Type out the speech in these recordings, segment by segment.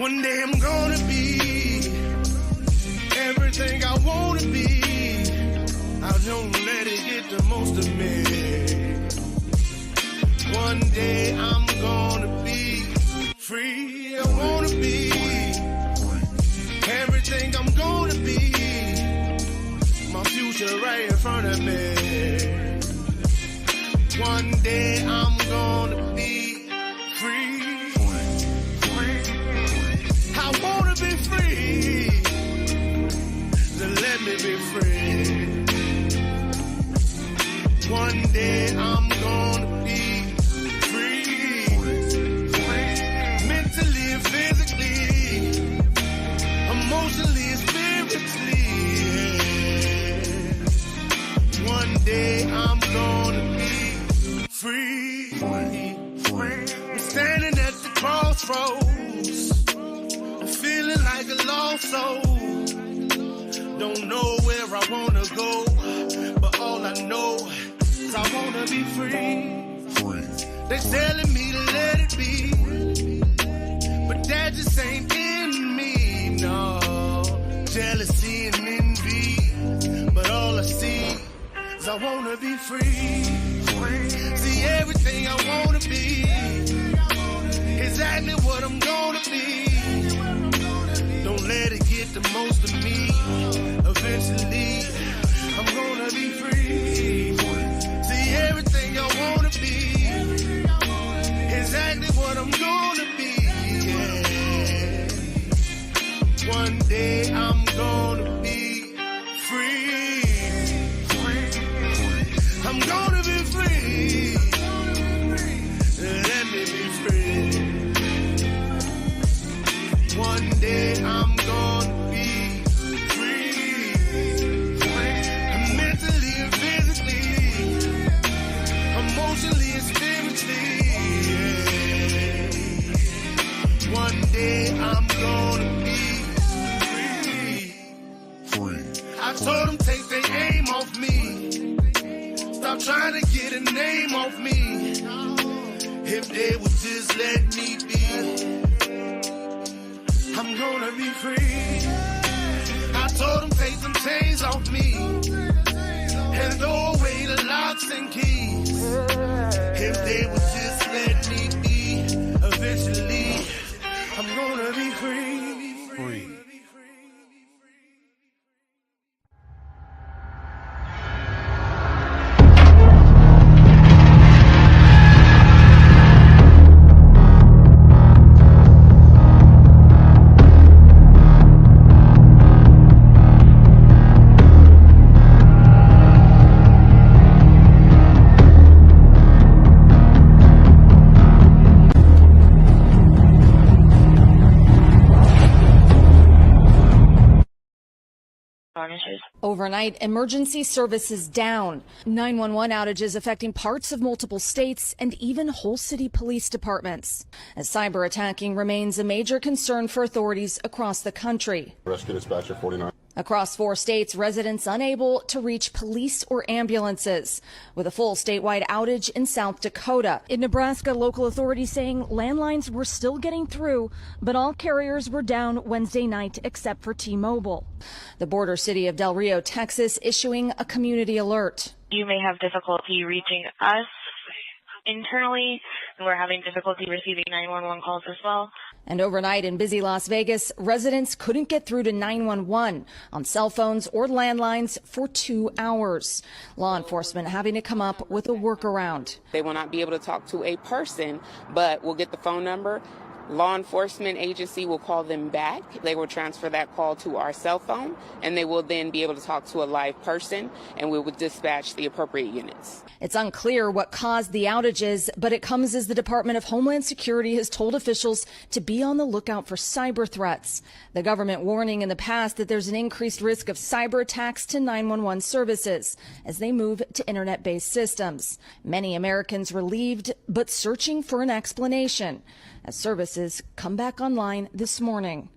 One day I'm gonna be everything I wanna be. I don't let it get the most of me. One day I'm gonna be free. I wanna be everything I'm gonna be. My future right in front of me. One day I'm gonna be free. I wanna be free. Then let me be free. One day I'm gonna be free. Mentally and physically, emotionally and spiritually. One day I'm gonna be free. I'm standing at the crossroads. I'm feeling like a lost soul. Don't know where I wanna go, but all I know is I wanna be free. They're telling me to let it be, but that just ain't in me, no. Jealousy and envy, but all I see is I wanna be free. See everything I wanna be, exactly what I'm gonna be. Don't let it get the most of me. Eventually, I'm gonna be free. See everything I wanna be, exactly what I'm gonna be. Yeah. One day I'm gonna be free. I'm gonna be free. Let me be free. One day I'm gonna be free. Mentally and physically, emotionally and spiritually. Yeah. One day I'm gonna be free. I told them take their aim off me. Stop trying to get a name off me. If they would just let me be, I'm gonna be free. I told them take some chains off me and throw away the locks and keys. If they would just let me be, eventually I'm gonna be free. Overnight, emergency services down. 911 outages affecting parts of multiple states and even whole city police departments. As cyber attacking remains a major concern for authorities across the country. Rescue dispatcher 49. Across 4 states, residents unable to reach police or ambulances, with a full statewide outage in South Dakota. In Nebraska, local authorities saying landlines were still getting through, but all carriers were down Wednesday night except for T-Mobile. The border city of Del Rio, Texas, issuing a community alert. You may have difficulty reaching us internally, and we're having difficulty receiving 911 calls as well. And overnight in busy Las Vegas, residents couldn't get through to 911 on cell phones or landlines for 2 hours. Law enforcement having to come up with a workaround. They will not be able to talk to a person, but we'll get the phone number. Law enforcement agency will call them back. They will transfer that call to our cell phone, and they will then be able to talk to a live person, and we will dispatch the appropriate units. It's unclear what caused the outages, but it comes as the Department of Homeland Security has told officials to be on the lookout for cyber threats. The government warning in the past that there's an increased risk of cyber attacks to 911 services as they move to internet-based systems. Many Americans relieved, but searching for an explanation as services come back online this morning.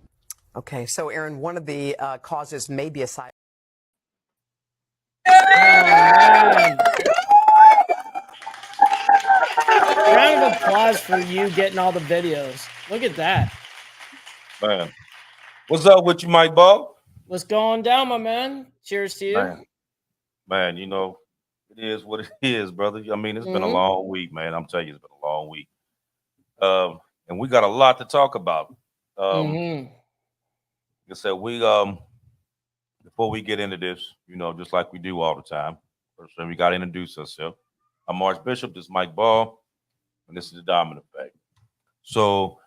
Okay, so Aaron, one of the causes may be a cyber. Round of applause for you getting all the videos. Look at that. Man, what's up with you, Mike Ball? What's going down, my man? Cheers to you. Man, you know, it is what it is, brother. I mean, it's been a long week, man. I'm telling you, it's been a long week. And we got a lot to talk about. Like I said, we before we get into this, you know, just like we do all the time, first thing we got to introduce ourselves. I'm Archbishop. This is Mike Ball, and this is the Diamond Effect. So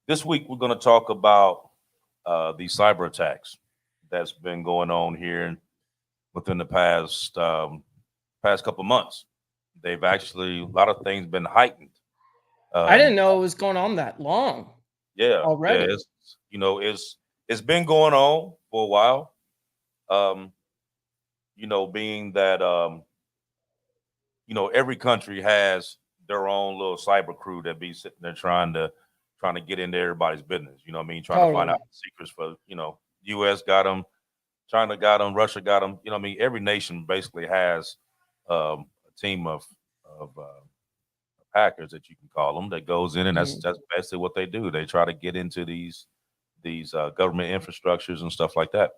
this week we're going to talk about the cyber attacks that's been going on here within the past couple months. They've actually, a lot of things been heightened. I didn't know it was going on that long. Yeah, already. Yeah, it's been going on for a while. You know, being that you know, every country has their own little cyber crew that be sitting there trying to get into everybody's business. You know what I mean? Trying to find out secrets for, you know, U.S. got them, China got them, Russia got them. You know what I mean? Every nation basically has a team of hackers, that you can call them, that goes in, and that's basically what they do. They try to get into these government infrastructures and stuff like that.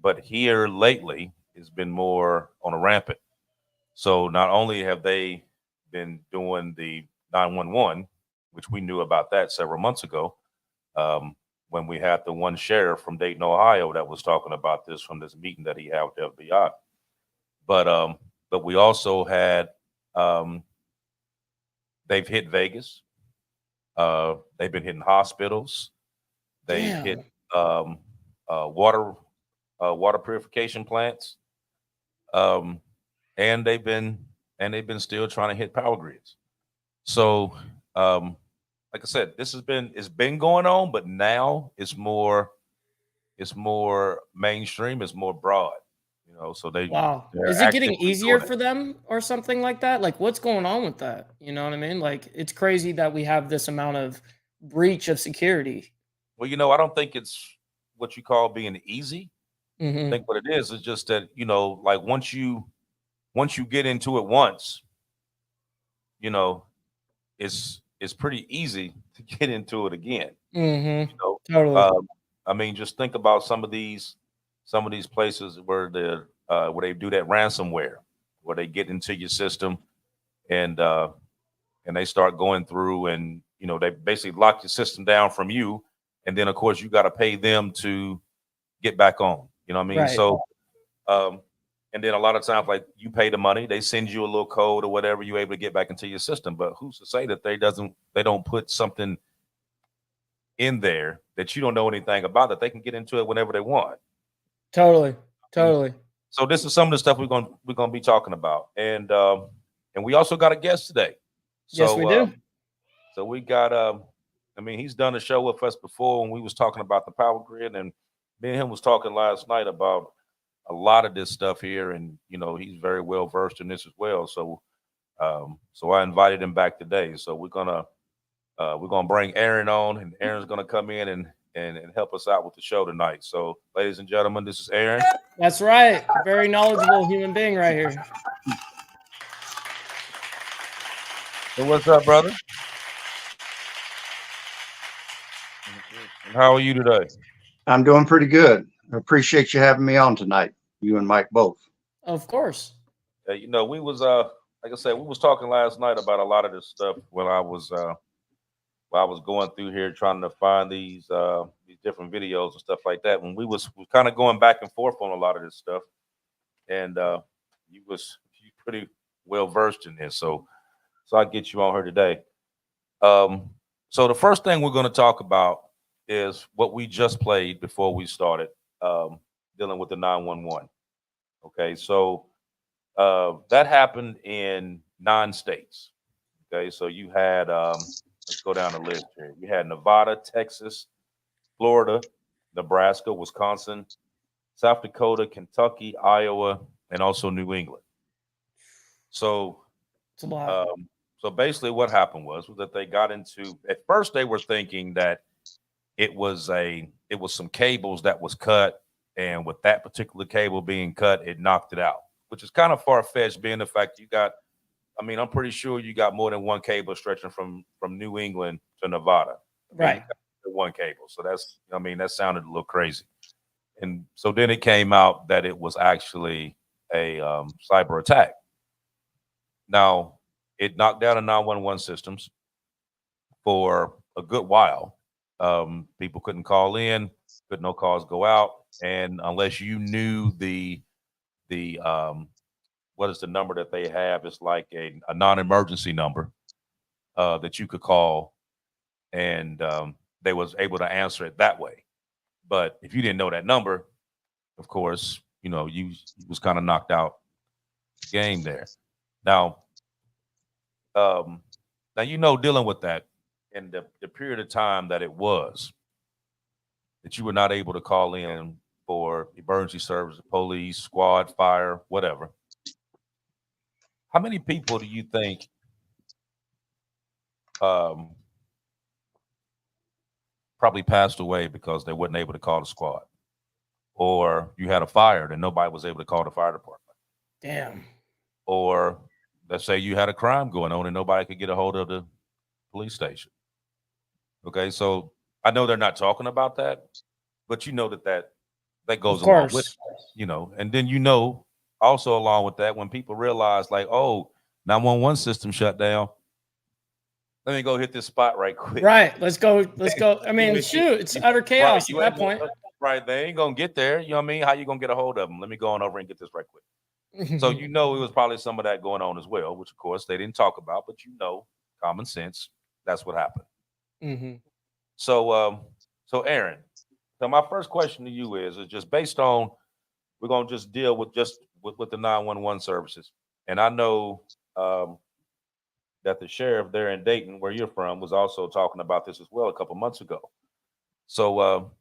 But here lately, it's been more on a rampant. So not only have they been doing the 911, which we knew about that several months ago, when we had the one sheriff from Dayton, Ohio, that was talking about this from this meeting that he had with the FBI. But we also had they've hit Vegas. They've been hitting hospitals. They've hit water purification plants. And they've been still trying to hit power grids. So like I said, it's been going on, but now it's more mainstream, it's more broad, you know. So is it getting easier for them or something like that? Like, what's going on with that? You know what I mean? Like, it's crazy that we have this amount of breach of security. Well, you know, I don't think it's what you call being easy. I think what it is just that, you know, like once you get into it once, you know, it's pretty easy to get into it again. You know, totally. I mean, just think about some of these places where they do that ransomware, where they get into your system and they start going through, and you know, they basically lock your system down from you, and then of course you got to pay them to get back on. You know what I mean? Right. So, and then a lot of times, like, you pay the money, they send you a little code or whatever, you're able to get back into your system. But who's to say that they don't put something in there that you don't know anything about, that they can get into it whenever they want. Totally. So this is some of the stuff we're gonna be talking about, and we also got a guest today. So, yes, we do. So we got I mean, he's done a show with us before when we was talking about the power grid, and me and him was talking last night about a lot of this stuff here, and you know, he's very well versed in this as well. So so I invited him back today. So we're gonna bring Aaron on, and Aaron's gonna come in and help us out with the show tonight. So ladies and gentlemen, this is Aaron. That's right. Very knowledgeable human being right here. So what's up, brother? How are you today? I'm doing pretty good. I appreciate you having me on tonight, you and Mike both. Of course. You know, we was like I said, we was talking last night about a lot of this stuff when I was going through here trying to find these different videos and stuff like that. When we was kind of going back and forth on a lot of this stuff, and you pretty well versed in this, so I get you on her today. So the first thing we're going to talk about is what we just played before we started dealing with the 911. Okay, so that happened in 9 states. Okay, so you had let's go down the list here. You had Nevada, Texas, Florida, Nebraska, Wisconsin, South Dakota, Kentucky, Iowa, and also New England. So it's a lot. So basically what happened was that they got into, at first they were thinking that it was some cables that was cut, and with that particular cable being cut, it knocked it out, which is kind of far-fetched, being the fact you got, I mean, I'm pretty sure you got more than one cable stretching from New England to Nevada. Right. one cable. So that's, I mean, that sounded a little crazy. And so then it came out that it was actually a cyber attack. Now, it knocked down the 911 systems for a good while. People couldn't call in, could no calls go out, and unless you knew the what is the number that they have? It's like a non-emergency number that you could call, and they was able to answer it that way. But if you didn't know that number, of course, you know, you was kind of knocked out the game there. Now, you know, dealing with that in the period of time that it was, that you were not able to call in for emergency services, police, squad, fire, whatever. How many people do you think probably passed away because they weren't able to call the squad? Or you had a fire and nobody was able to call the fire department? Damn. Or let's say you had a crime going on and nobody could get a hold of the police station. Okay, so I know they're not talking about that, but you know that goes along with it, you know. And then, you know, also along with that, when people realize like, oh, 911 system shut down, let me go hit this spot right quick. Right. Let's go. I mean, shoot, it's utter chaos Right, at that point. Right. They ain't gonna get there. You know what I mean? How you gonna get a hold of them? Let me go on over and get this right quick. So, you know, it was probably some of that going on as well, which of course they didn't talk about, but you know, common sense, that's what happened. Mm-hmm. So, so Aaron, so my first question to you is just based on, we're gonna just deal with with the 911 services, and I know that the sheriff there in Dayton, where you're from, was also talking about this as well a couple months ago. So,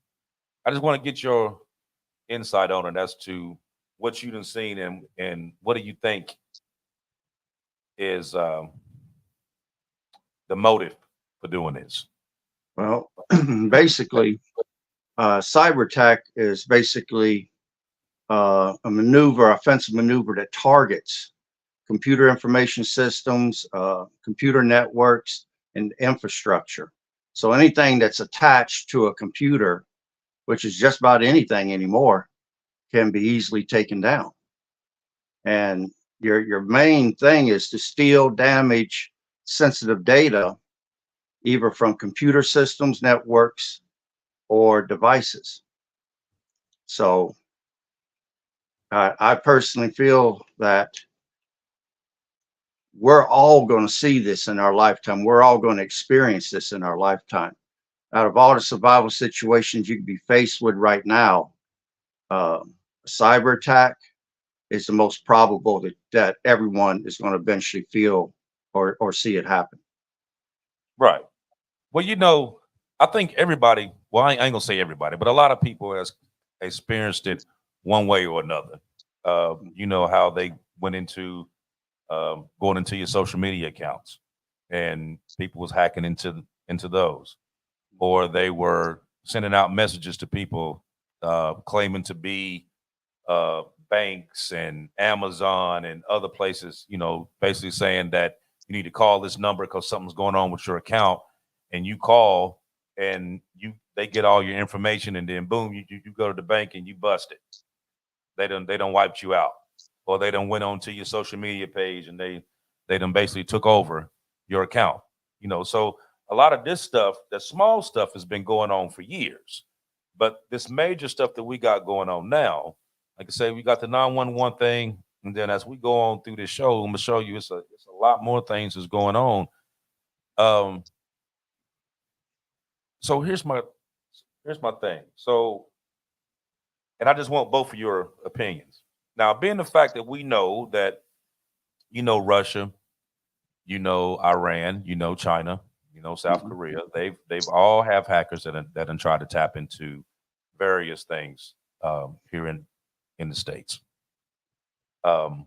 I just want to get your insight on it as to what you've seen and what do you think is the motive for doing this? Well, basically, cyber attack is basically a offensive maneuver that targets computer information systems, computer networks, and infrastructure. So anything that's attached to a computer, which is just about anything anymore, can be easily taken down. And your main thing is to steal, damage sensitive data, either from computer systems, networks, or devices. So I personally feel that we're all going to see this in our lifetime. We're all going to experience this in our lifetime. Out of all the survival situations you could be faced with right now, a cyber attack is the most probable that everyone is going to eventually feel or see it happen. Right. Well, you know, I think everybody, well, I ain't gonna say everybody, but a lot of people has experienced it one way or another. You know how they went into going into your social media accounts and people was hacking into those, or they were sending out messages to people claiming to be banks and Amazon and other places, you know, basically saying that you need to call this number because something's going on with your account, and you call and they get all your information, and then boom, you go to the bank and you bust it. They done wiped you out, or they done went on to your social media page and they done basically took over your account. You know, so a lot of this stuff, the small stuff, has been going on for years, but this major stuff that we got going on now, like I say, we got the 911 thing, and then as we go on through this show, I'm gonna show you it's a lot more things that's going on. So here's my thing. So, and I just want both of your opinions. Now, being the fact that we know that, you know, Russia, you know, Iran, you know, China, you know, South Korea, they've all have hackers that try to tap into various things here in the States. And,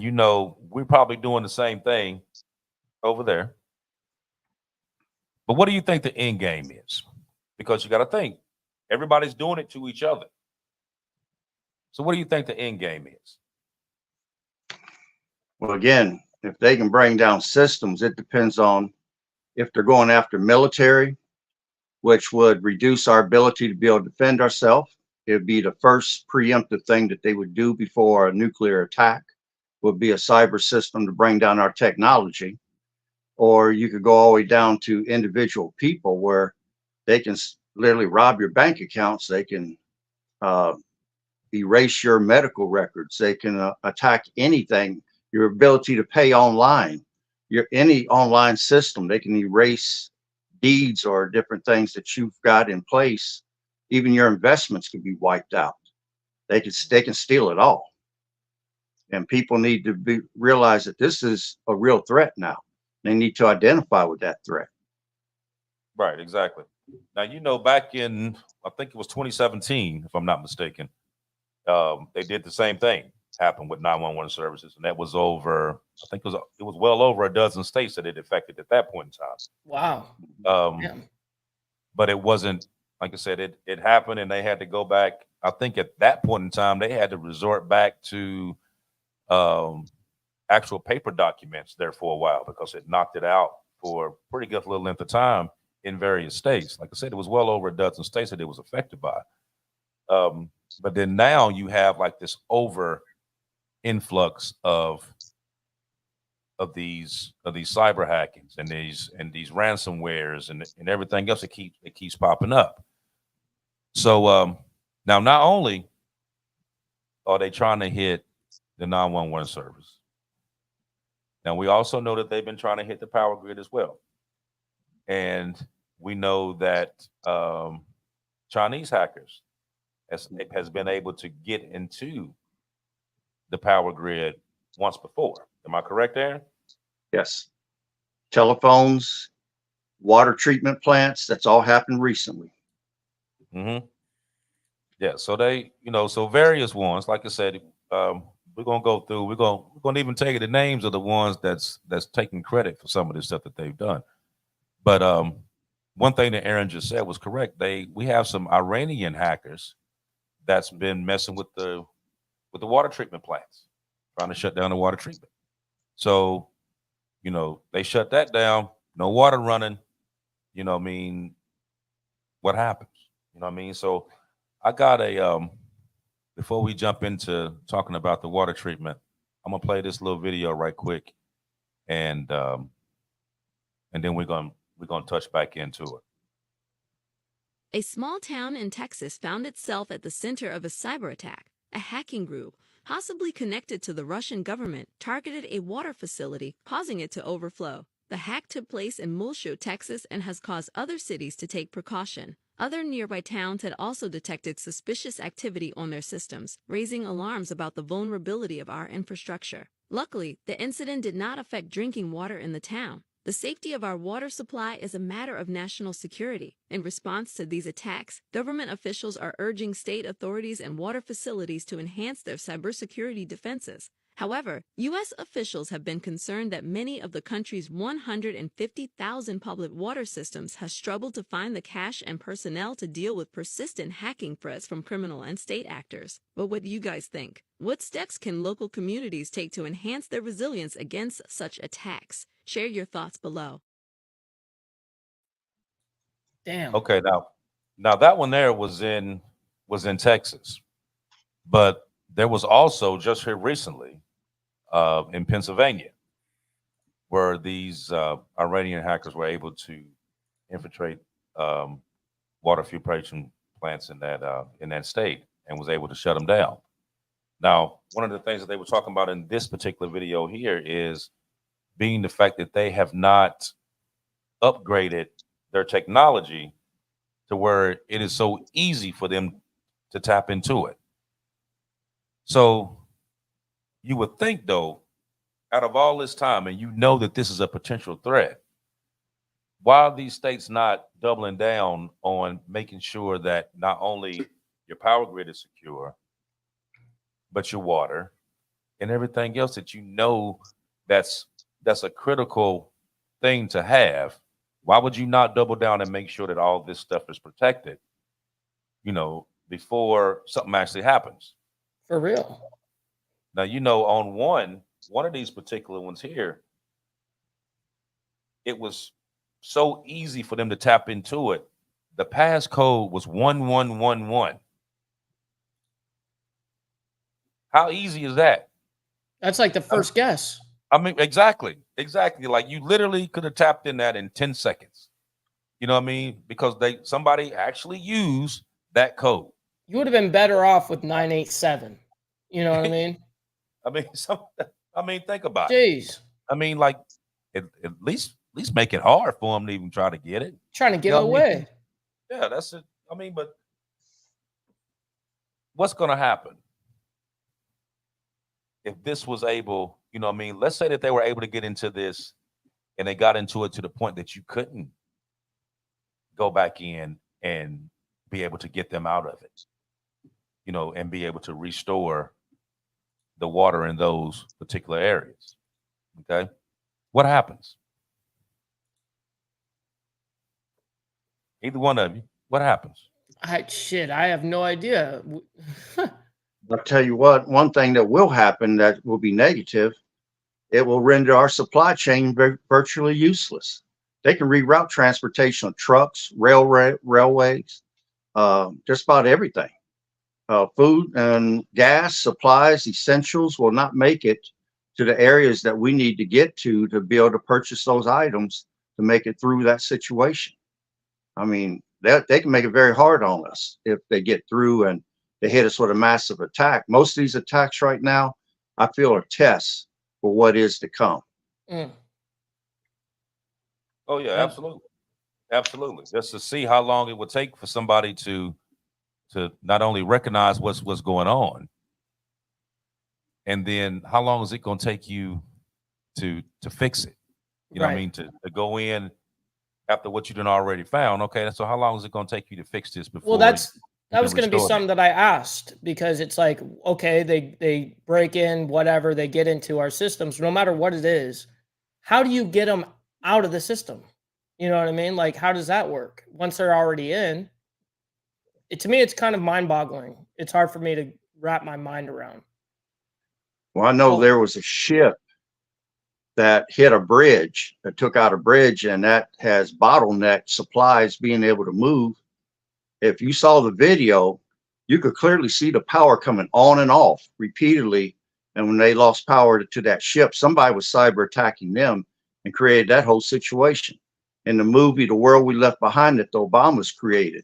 you know, we're probably doing the same thing over there. But what do you think the end game is? Because you got to think, everybody's doing it to each other. So what do you think the end game is? Well, again, if they can bring down systems, it depends on if they're going after military which would reduce our ability to be able to defend ourselves. It would be the first preemptive thing that they would do before a nuclear attack, would be a cyber system to bring down our technology. Or you could go all the way down to individual people where they can literally rob your bank accounts. They can erase your medical records. They can attack anything, your ability to pay online, any online system. They can erase deeds or different things that you've got in place. Even your investments could be wiped out. They can steal it all. And people need to realize that this is a real threat now. They need to identify with that threat. Right, exactly. Now, you know, back in, I think it was 2017, if I'm not mistaken, they did the same thing happen with 911 services, and that was over, I think it was well over a dozen states that it affected at that point in time. Wow. But it wasn't, like I said, it happened, and they had to go back. I think at that point in time, they had to resort back to actual paper documents there for a while, because it knocked it out for a pretty good little length of time in various states. Like I said, it was well over a dozen states that it was affected by. But then now you have like this over influx of these cyber hackings and these ransomwares and everything else that keeps popping up. So now not only are they trying to hit the 911 service, now we also know that they've been trying to hit the power grid as well. And we know that Chinese hackers has been able to get into the power grid once before. Am I correct, Aaron? Yes. Telephones, water treatment plants, that's all happened recently. Mm-hmm. Yeah, so so various ones, like I said, we're gonna go through, we're gonna even take the names of the ones that's taking credit for some of this stuff that they've done. But one thing that Aaron just said was correct. We have some Iranian hackers that's been messing with the water treatment plants, trying to shut down the water treatment. So, they shut that down, no water running, what happens? So I got before we jump into talking about the water treatment, I'm gonna play this little video right quick, and then we're gonna touch back into it. A small town in Texas found itself at the center of a cyber attack. A hacking group, possibly connected to the Russian government, targeted a water facility, causing it to overflow. The hack took place in Muleshoe, Texas, and has caused other cities to take precaution. Other nearby towns had also detected suspicious activity on their systems, raising alarms about the vulnerability of our infrastructure. Luckily, the incident did not affect drinking water in the town. The safety of our water supply is a matter of national security. In response to these attacks, government officials are urging state authorities and water facilities to enhance their cybersecurity defenses. However, U.S. officials have been concerned that many of the country's 150,000 public water systems have struggled to find the cash and personnel to deal with persistent hacking threats from criminal and state actors. But what do you guys think? What steps can local communities take to enhance their resilience against such attacks? Share your thoughts below. Damn. Okay, now that one there was in Texas, but there was also just here recently in Pennsylvania, where these Iranian hackers were able to infiltrate water filtration plants in that state and was able to shut them down. Now, one of the things that they were talking about in this particular video here is being the fact that they have not upgraded their technology to where it is so easy for them to tap into it. So you would think, though, out of all this time, and that this is a potential threat, why are these states not doubling down on making sure that not only your power grid is secure, but your water and everything else that's a critical thing to have? Why would you not double down and make sure that all this stuff is protected, before something actually happens? For real. Now, on one of these particular ones here, it was so easy for them to tap into it The passcode was 1111. How easy is that? That's like the first guess. I mean, exactly. Like you literally could have tapped in that in 10 seconds. You know what I mean? Because somebody actually used that code. You would have been better off with 987. You know what I mean? I mean, think about it. Jeez. I mean, like at least make it hard for them to even try to get it. Trying to give it away. Yeah, that's it. I mean, but what's going to happen if this was able, you know what I mean? Let's say that they were able to get into this and they got into it to the point that you couldn't go back in and be able to get them out of it, you know, and be able to restore the water in those particular areas. Okay. What happens? Either one of you, what happens? I have no idea. I'll tell you what, one thing that will happen that will be negative, it will render our supply chain virtually useless. They can reroute transportation of trucks, railways, just about everything. Food and gas, supplies, essentials will not make it to the areas that we need to get to be able to purchase those items to make it through that situation. I mean, they can make it very hard on us if they get through and they hit us with a massive attack. Most of these attacks right now, I feel, are tests for what is to come. Oh yeah, absolutely. Just to see how long it would take for somebody to not only recognize what's going on, and then how long is it going to take you to fix it? You know what I mean? To go in after what you done already found. Okay, so how long is it going to take you to fix this before? Well, that was going to be something that I asked, because it's like, okay, they break in, whatever, they get into our systems, no matter what it is. How do you get them out of the system? You know what I mean? Like, how does that work once they're already in? To me, it's kind of mind-boggling. It's hard for me to wrap my mind around. Well, I know there was a ship that hit a bridge, that took out a bridge, and that has bottlenecked supplies being able to move. If you saw the video, you could clearly see the power coming on and off repeatedly. And when they lost power to that ship, somebody was cyber attacking them and created that whole situation. In the movie, The World We Left Behind, that the Obamas created,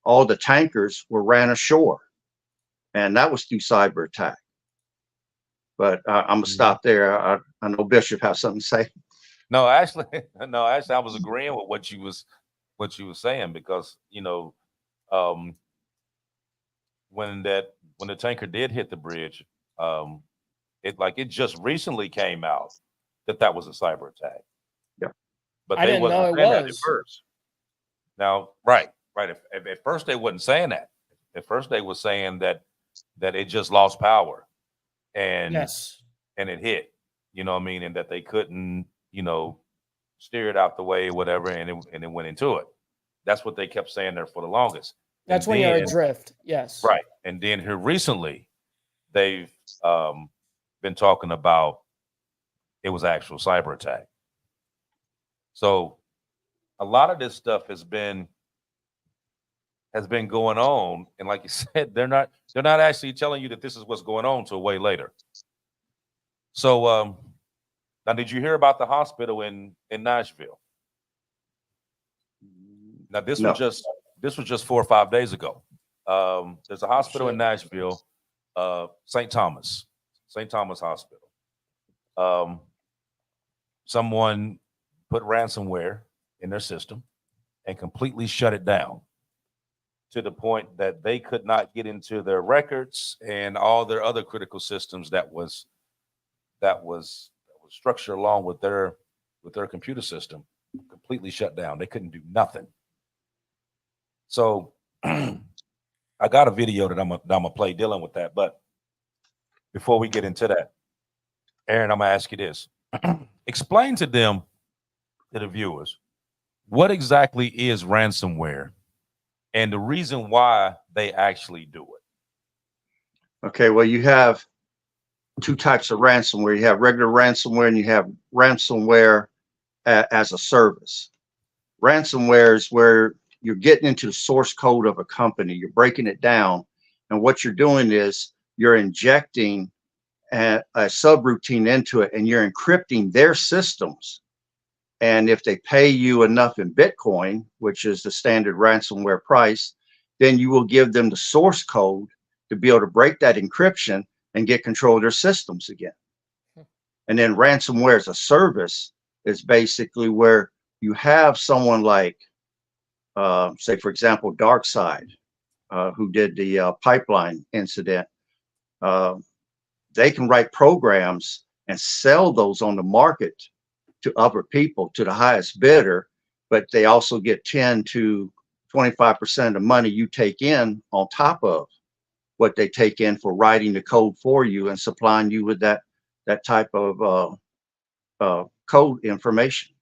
all the tankers were ran ashore, and that was through cyber attack. But I'm gonna stop there. I know Bishop has something to say. No, actually, I was agreeing with what you was saying, because you know, when the tanker did hit the bridge, it just recently came out that was a cyber attack. Yeah, but I they didn't know wasn't it saying that at was. first. Now, right. At first they wasn't saying that. At first they were saying that it just lost power, and Yes. and it hit. You know what I mean? And that they couldn't, steer it out the way or whatever, and it went into it. That's what they kept saying there for the longest. That's when you're adrift. Yes. Right. And then here recently, they've been talking about it was actual cyber attack. So a lot of this stuff has been going on, and like you said, they're not actually telling you that this is what's going on till way later. So now, did you hear about the hospital in Nashville? Now this was just 4 or 5 days ago. There's a hospital in Nashville, St. Thomas Hospital. Someone put ransomware in their system and completely shut it down, to the point that they could not get into their records and all their other critical systems that was structured along with their computer system, completely shut down. They couldn't do nothing. So I got a video that I'm gonna play dealing with that. But before we get into that, Aaron, I'm gonna ask you this. Explain to them, to the viewers, what exactly is ransomware and the reason why they actually do it. Okay, well, you have two types of ransomware. You have regular ransomware and you have ransomware as a service. Ransomware is where you're getting into the source code of a company, you're breaking it down, and what you're doing is you're injecting a subroutine into it, and you're encrypting their systems. And if they pay you enough in Bitcoin, which is the standard ransomware price, then you will give them the source code to be able to break that encryption and get control of their systems again. And then ransomware as a service is basically where you have someone like, say, for example, DarkSide, who did the pipeline incident. They can write programs and sell those on the market to other people, to the highest bidder, but they also get 10 to 25% of the money you take in on top of what they take in for writing the code for you and supplying you with that type of code information.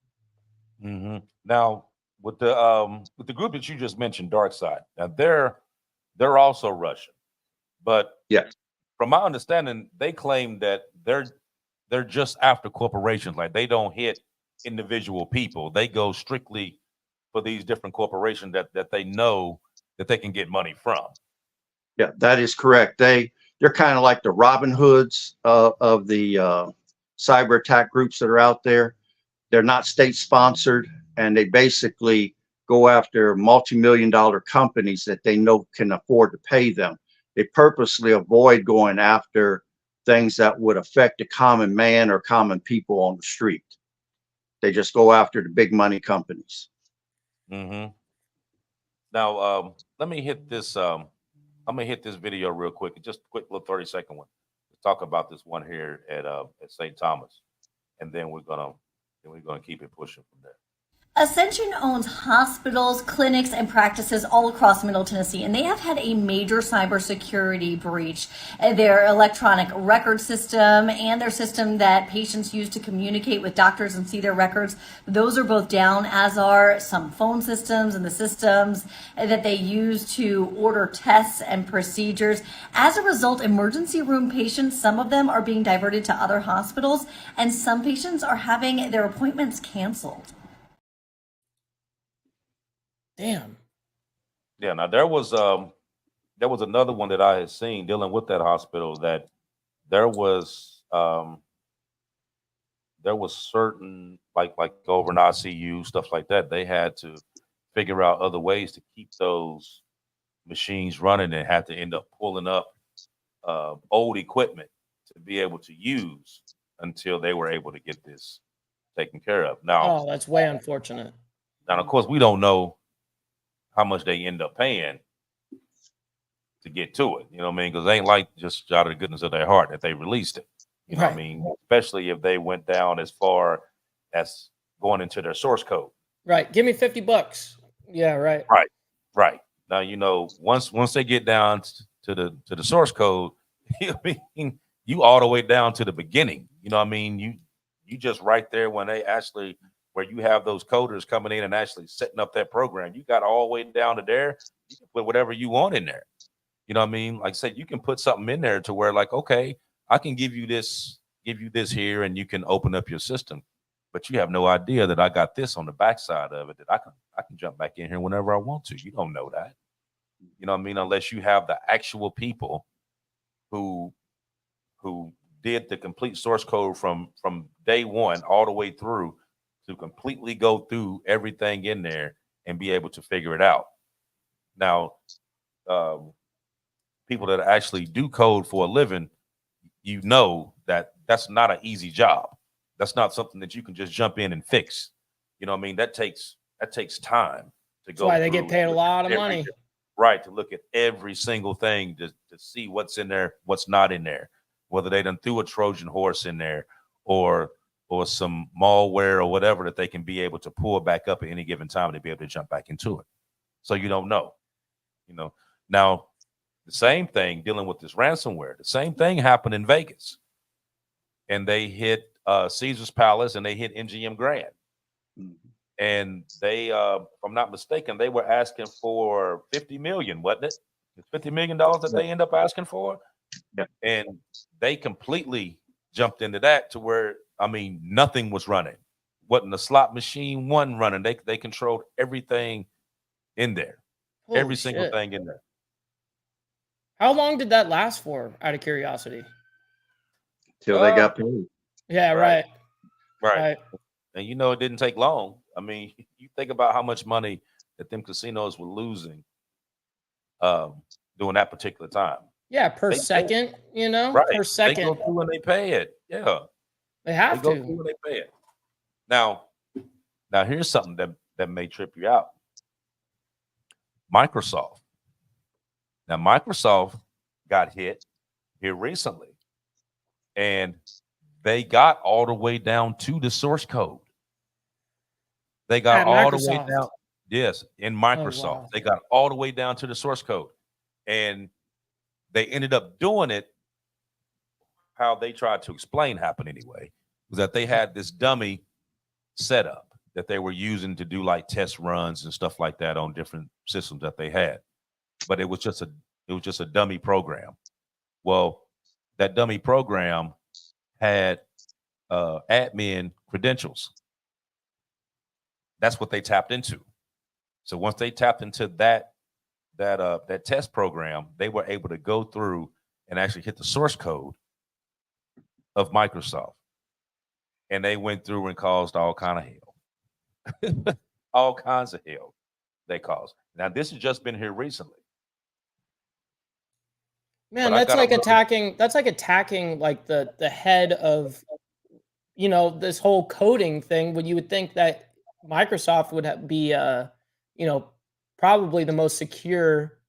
Mm-hmm. Now, with the group that you just mentioned, DarkSide, now they're also Russian, but yeah, from my understanding, they claim that they're just after corporations. Like, they don't hit individual people. They go strictly for these different corporations that they know that they can get money from. Yeah, that is correct. They're kind of like the Robin Hoods of the cyber attack groups that are out there. They're not state sponsored, and they basically go after multi-million-dollar companies that they know can afford to pay them. They purposely avoid going after things that would affect the common man or common people on the street. They just go after the big money companies. Mm-hmm. Now, let me hit this. I'm gonna hit this video real quick. Just a quick little 30-second one. Let's talk about this one here at St. Thomas, and then we're gonna keep it pushing from there. Ascension owns hospitals, clinics, and practices all across Middle Tennessee, and they have had a major cybersecurity breach. Their electronic record system and their system that patients use to communicate with doctors and see their records, those are both down, as are some phone systems and the systems that they use to order tests and procedures. As a result, emergency room patients, some of them are being diverted to other hospitals, and some patients are having their appointments canceled. Damn. Yeah. Now, there was another one that I had seen dealing with that hospital, that there was certain like over in ICU, stuff like that. They had to figure out other ways to keep those machines running, and had to end up pulling up old equipment to be able to use until they were able to get this taken care of. Now, Oh, that's way unfortunate. Now, of course, we don't know how much they end up paying to get to it. You know what I mean? Because they ain't like just out of the goodness of their heart that they released it. You know what I mean? Especially if they went down as far as going into their source code. Right. Give me $50. Yeah, right. Right. Now, you know, once they get down to the source code, I mean, you all the way down to the beginning. You know what I mean? You just right there when they actually, where you have those coders coming in and actually setting up that program, you got all the way down to there. You can put whatever you want in there. You know what I mean? Like I said, you can put something in there to where, like, okay, I can give you this here, and you can open up your system, but you have no idea that I got this on the backside of it that I can jump back in here whenever I want to. You don't know that. You know what I mean? Unless you have the actual people who did the complete source code from day one all the way through, to completely go through everything in there and be able to figure it out. Now, people that actually do code for a living, you know that that's not an easy job. That's not something that you can just jump in and fix. You know what I mean? That takes time to go. That's why they get paid a lot of money. Right, to look at every single thing to see what's in there, what's not in there, whether they done threw a Trojan horse in there or some malware or whatever that they can be able to pull back up at any given time to be able to jump back into it. So you don't know, you know. Now, the same thing dealing with this ransomware, the same thing happened in Vegas, and they hit Caesar's Palace and they hit MGM Grand. And they, if I'm not mistaken, they were asking for $50 million, wasn't it? It's $50 million that they end up asking for. Yeah. And they completely jumped into that to where, I mean, nothing was running. Wasn't the slot machine one running. They controlled everything in there. Holy Every single shit. thing in there. How long did that last for, out of curiosity? Till they got paid. Yeah, Right. right. Right. And you know, it didn't take long. I mean, you think about how much money that them casinos were losing during that particular time. Yeah, per They- second, you know, Right. per They go second. through and they pay it. Yeah. They have They go to. through and they pay it. Now here's something that may trip you out. Microsoft. Now, Microsoft got hit here recently, and they got all the way down to the source code. They got At all the way Microsoft. down. Yes, in Microsoft. wow. They got all the way down to the source code. And they ended up doing it how they tried to explain happened anyway, was that they had this dummy setup that they were using to do like test runs and stuff like that on different systems that they had. But it was just a dummy program. Well, that dummy program had admin credentials. That's what they tapped into. So once they tapped into that test program, they were able to go through and actually hit the source code of Microsoft. And they went through and caused all kind of hell. All kinds of hell they caused. Now, this has just been here recently. Man, But I that's gotta like look- attacking like the head of, you know, this whole coding thing, when you would think that Microsoft would be you know, probably the most secure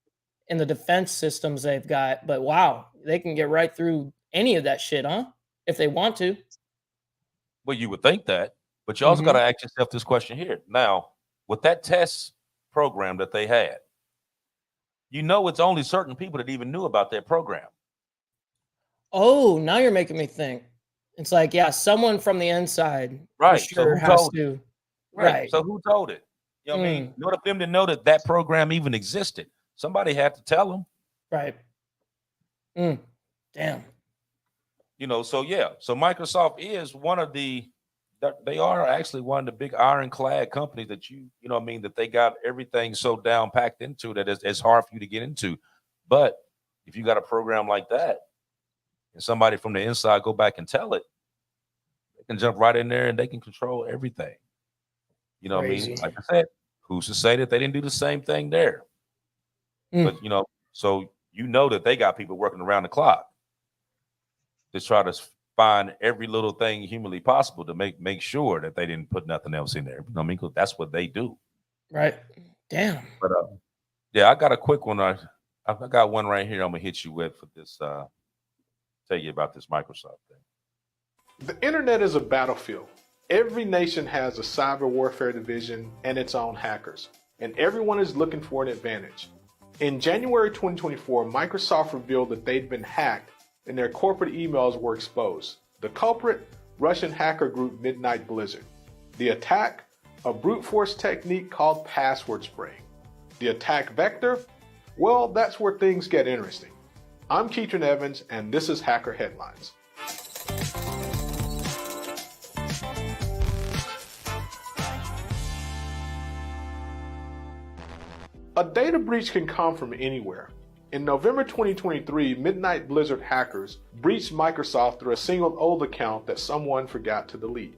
in the defense systems they've got. But wow, they can get right through any of that shit, huh? If they want to. Well, you would think that, but you also got to ask yourself this question here. Now, with that test program that they had, you know, it's only certain people that even knew about that program. Oh, now you're making me think. It's like, yeah, someone from the inside for Right. So sure who has told to. Right. So who told it? You know what I mean? In order for them to know that that program even existed, somebody had to tell them. Right. Damn. You know, so yeah. So Microsoft is one of the, they are actually one of the big ironclad companies that you know what I mean, that they got everything so down packed into that it's hard for you to get into. But if you got a program like that and somebody from the inside go back and tell it, they can jump right in there and they can control everything. You know what I mean? Crazy. Like I said, who's to say that they didn't do the same thing there? But you know, so you know that they got people working around the clock to try to find every little thing humanly possible to make sure that they didn't put nothing else in there. You know what I mean? 'Cause that's what they do. Right. Damn. But yeah, I got a quick one. I got one right here. I'm gonna hit you with for this. Tell you about this Microsoft thing. The internet is a battlefield. Every nation has a cyber warfare division and its own hackers, and everyone is looking for an advantage. In January 2024, Microsoft revealed that they'd been hacked and their corporate emails were exposed. The culprit, Russian hacker group Midnight Blizzard. The attack, a brute force technique called password spraying. The attack vector, well, that's where things get interesting. I'm Keatron Evans, and this is Hacker Headlines. A data breach can come from anywhere. In November 2023, Midnight Blizzard hackers breached Microsoft through a single old account that someone forgot to delete.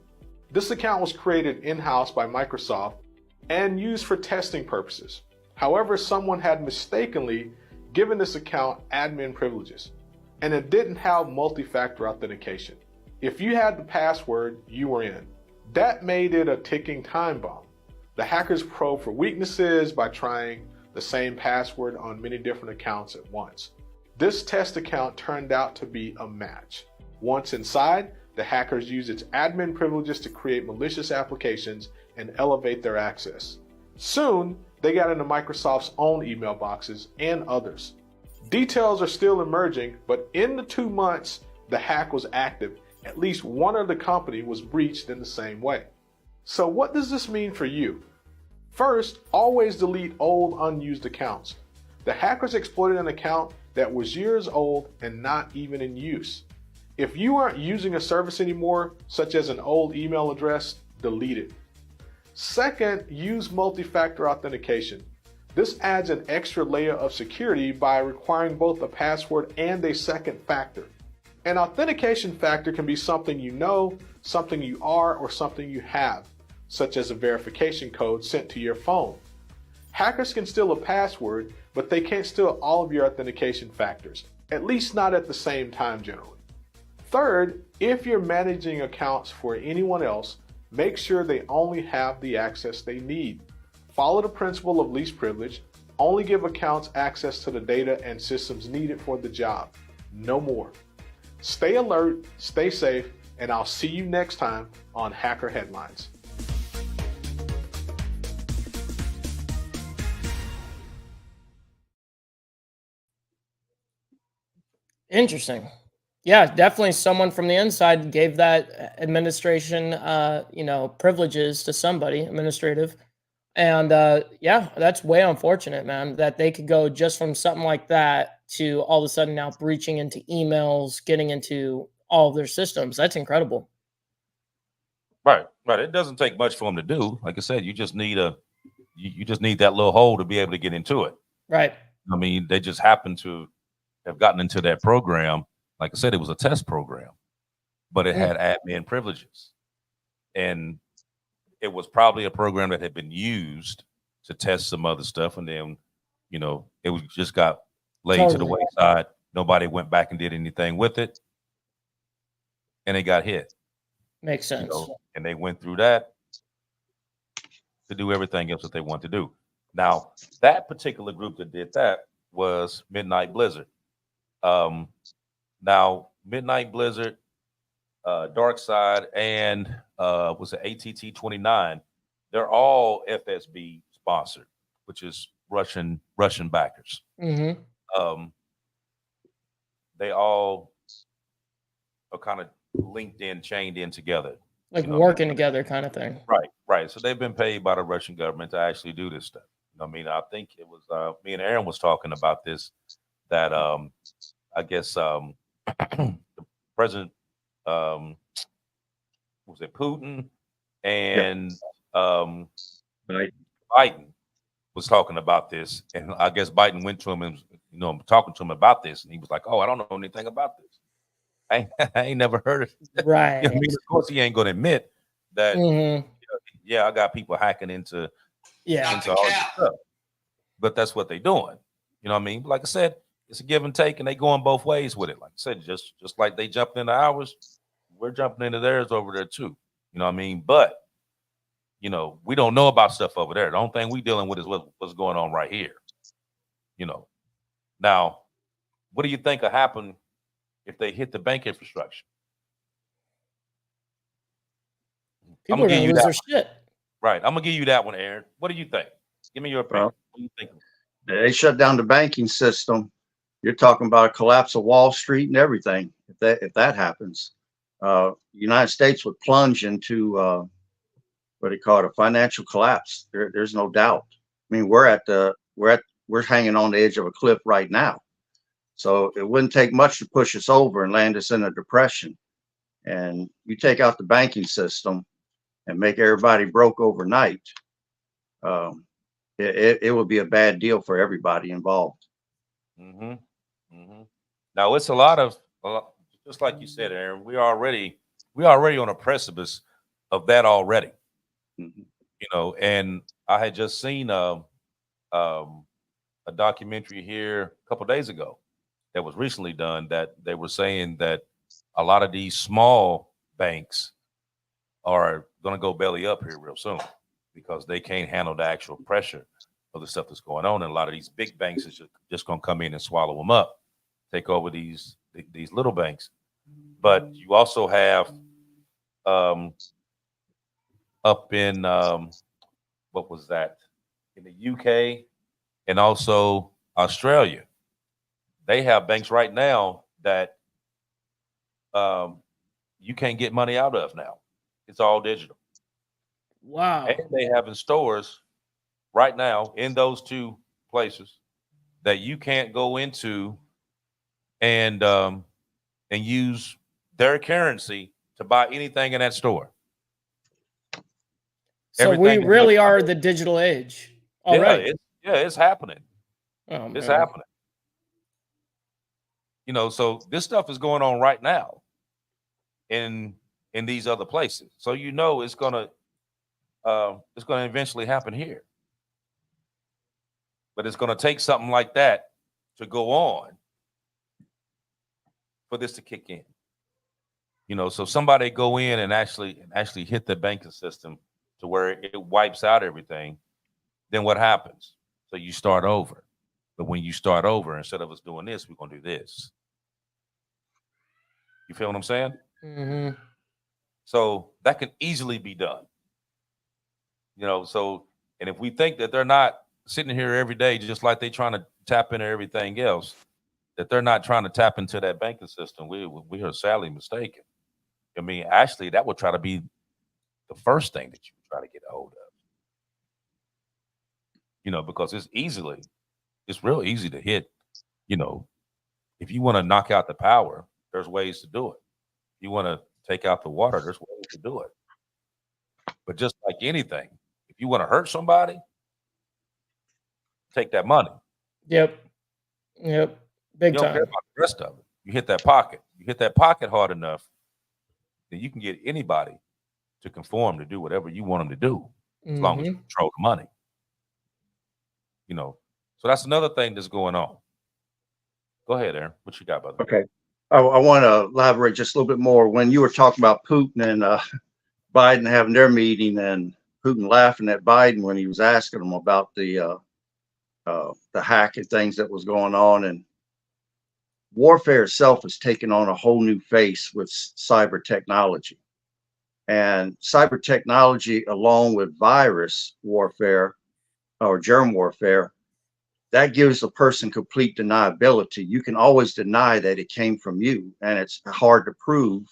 This account was created in-house by Microsoft and used for testing purposes. However, someone had mistakenly given this account admin privileges, and it didn't have multi-factor authentication. If you had the password, you were in. That made it a ticking time bomb. The hackers probed for weaknesses by trying the same password on many different accounts at once. This test account turned out to be a match. Once inside, the hackers used its admin privileges to create malicious applications and elevate their access. Soon, they got into Microsoft's own email boxes and others. Details are still emerging, but in the 2 months the hack was active, at least one of the company was breached in the same way. So what does this mean for you? First, always delete old unused accounts. The hackers exploited an account that was years old and not even in use. If you aren't using a service anymore, such as an old email address, delete it. Second, use multi-factor authentication. This adds an extra layer of security by requiring both a password and a second factor. An authentication factor can be something you know, something you are, or something you have, such as a verification code sent to your phone. Hackers can steal a password, but they can't steal all of your authentication factors, at least not at the same time generally. Third, if you're managing accounts for anyone else, make sure they only have the access they need. Follow the principle of least privilege. Only give accounts access to the data and systems needed for the job. No more. Stay alert, stay safe, and I'll see you next time on Hacker Headlines. Interesting. Yeah, definitely someone from the inside gave that administration, privileges to somebody, administrative. And yeah, that's way unfortunate, man, that they could go just from something like that to all of a sudden now breaching into emails, getting into all of their systems. That's incredible. Right. It doesn't take much for them to do. Like I said, you just need you just need that little hole to be able to get into it. Right. I mean, they just happen to have gotten into that program. Like I said, it was a test program, but it had admin privileges. And it was probably a program that had been used to test some other stuff. And then, it was just got laid to the wayside. Nobody went back and did anything with it. And it got hit. Makes sense. And they went through that to do everything else that they want to do. Now, that particular group that did that was Midnight Blizzard. Now, Midnight Blizzard, DarkSide, and was it ATT 29? They're all FSB sponsored, which is Russian backers. Mm-hmm. They all are kind of linked in, chained in together, like working together, kind of thing. Right. So they've been paid by the Russian government to actually do this stuff. I mean, I think it was me and Aaron was talking about this. That I guess the president was it Putin and Biden was talking about this, and I guess Biden went to him and talking to him about this, and he was like, "Oh, I don't know anything about this. I ain't never heard of it." Right. I mean, of course, he ain't going to admit that. Mm-hmm. Yeah, I got people hacking into all this stuff, but that's what they're doing. You know what I mean? Like I said, it's a give and take, and they going both ways with it. Like I said, just like they jumped into ours, we're jumping into theirs over there too. You know what I mean? But we don't know about stuff over there. The only thing we dealing with is what's going on right here. Now, what do you think will happen if they hit the bank infrastructure? People are gonna lose their shit. Right. I'm gonna give you that one, Aaron. What do you think? Give me your opinion. Well, what do you think? They shut down the banking system. You're talking about a collapse of Wall Street and everything. If that happens, the United States would plunge into what do you call it, a financial collapse. There's no doubt. I mean, we're hanging on the edge of a cliff right now. So it wouldn't take much to push us over and land us in a depression. And you take out the banking system and make everybody broke overnight, it would be a bad deal for everybody involved. Mm-hmm. Mm-hmm. Now it's a lot of, just like you said, Aaron, we already on a precipice of that already. Mm-hmm. And I had just seen a documentary here a couple of days ago that was recently done that they were saying that a lot of these small banks are going to go belly up here real soon because they can't handle the actual pressure of the stuff that's going on. And a lot of these big banks is just going to come in and swallow them up, take over these little banks. But you also have up in what was that, in the UK and also Australia, they have banks right now that you can't get money out of now. It's all digital. Wow. And they have in stores right now in those two places that you can't go into and use their currency to buy anything in that store. So we really are the digital age already. Yeah, it's happening. Oh, It's man. happening. You know, so this stuff is going on right now in these other places. So you know it's gonna eventually happen here. But it's gonna take something like that to go on for this to kick in. You know, so somebody go in and actually hit the banking system to where it wipes out everything, then what happens? So you start over. But when you start over, instead of us doing this, we're gonna do this. You feel what I'm saying? Hmm. So that can easily be done. You know, so, and if we think that they're not sitting here every day, just like they trying to tap into everything else, that they're not trying to tap into that banking system, we are sadly mistaken. I mean, actually, that would try to be the first thing that you would try to get a hold of. You know, because it's real easy to hit. You know, if you want to knock out the power, there's ways to do it. If you want to take out the water, there's ways to do it. But just like anything, if you want to hurt somebody, take that money. Yep. Big You don't care time. about the rest of it. You hit that pocket. You hit that pocket hard enough, then you can get anybody to conform to do whatever you want them to do, as long as you control the money. You know, so that's another thing that's going on. Go ahead, Aaron. What you got, brother? Okay. I want to elaborate just a little bit more. When you were talking about Putin and Biden having their meeting, and Putin laughing at Biden when he was asking him about the hack and things that was going on, and warfare itself has taken on a whole new face with cyber technology. And cyber technology, along with virus warfare or germ warfare, that gives a person complete deniability. You can always deny that it came from you, and it's hard to prove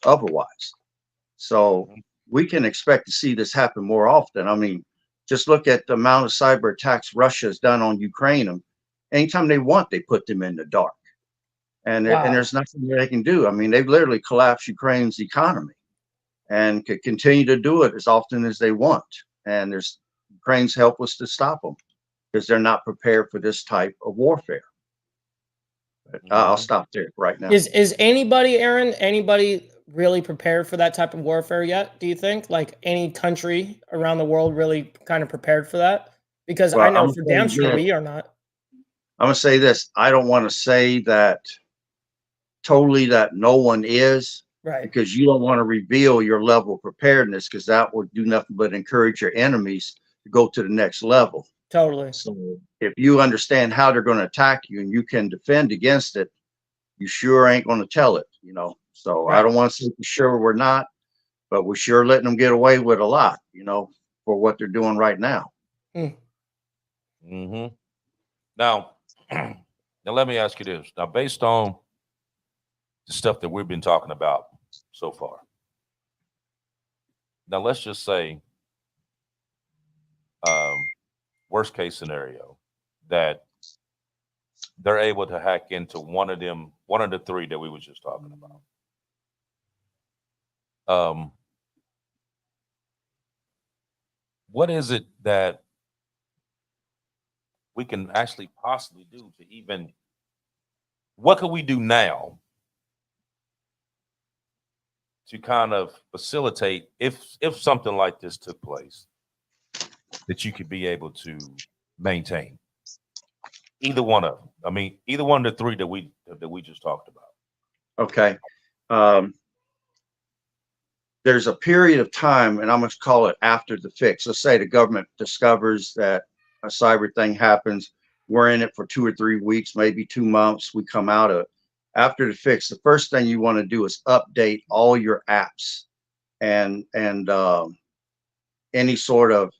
otherwise. So we can expect to see this happen more often. I mean, just look at the amount of cyber attacks Russia has done on Ukraine. And anytime they want, they put them in the dark. And there's nothing they can do. I mean, they've literally collapsed Ukraine's economy and could continue to do it as often as they want. And Ukraine's helpless to stop them because they're not prepared for this type of warfare. But, I'll stop there right now. Is anybody, Aaron, really prepared for that type of warfare yet? Do you think, like, any country around the world really kind of prepared for that? Because I know for damn sure we are not. I'm gonna say this. I don't want to say that totally that no one is, right? Because you don't want to reveal your level of preparedness, because that would do nothing but encourage your enemies to go to the next level. Totally. So if you understand how they're going to attack you and you can defend against it, you sure ain't going to tell it, you know. So I don't want to say for sure we're not, but we're sure letting them get away with a lot, you know, for what they're doing right now. Now, now let me ask you this. Now, based on the stuff that we've been talking about so far, now let's just say, worst case scenario, that they're able to hack into one of the three that we were just talking about. What is it that we can actually possibly do to even, what can we do now to kind of facilitate if something like this took place, that you could be able to maintain either one of them? I mean, either one of the three that we just talked about. Okay. There's a period of time, and I'm going to call it after the fix. Let's say the government discovers that a cyber thing happens. We're in it for 2 or 3 weeks, maybe 2 months. We come out of it. After the fix, the first thing you want to do is update all your apps and any sort of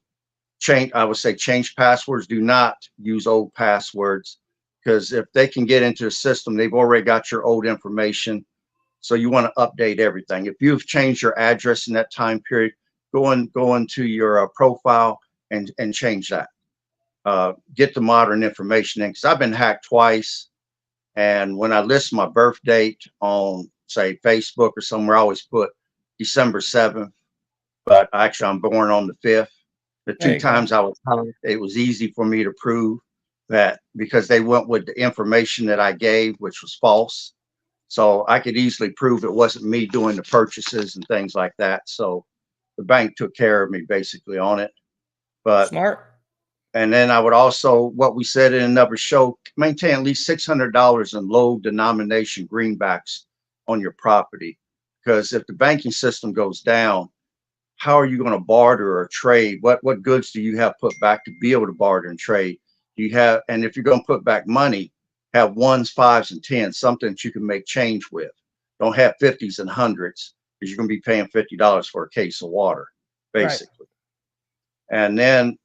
change. I would say change passwords. Do not use old passwords, because if they can get into the system, they've already got your old information. So you want to update everything. If you've changed your address in that time period, go into your profile and change that. Get the modern information in, because I've been hacked twice. And when I list my birth date on, say, Facebook or somewhere, I always put December 7th, but actually I'm born on the 5th, The There two you go. times I was hired, it was easy for me to prove that because they went with the information that I gave, which was false. So I could easily prove it wasn't me doing the purchases and things like that. So the bank took care of me basically on it. But Smart. and then I would also, what we said in another show, maintain at least $600 in low denomination greenbacks on your property. Because if the banking system goes down, how are you going to barter or trade? What goods do you have put back to be able to barter and trade? Do you have, and if you're going to put back money, have ones, fives, and tens, something that you can make change with. Don't have 50s and hundreds because you're going to be paying $50 for a case of water, basically. Right. And then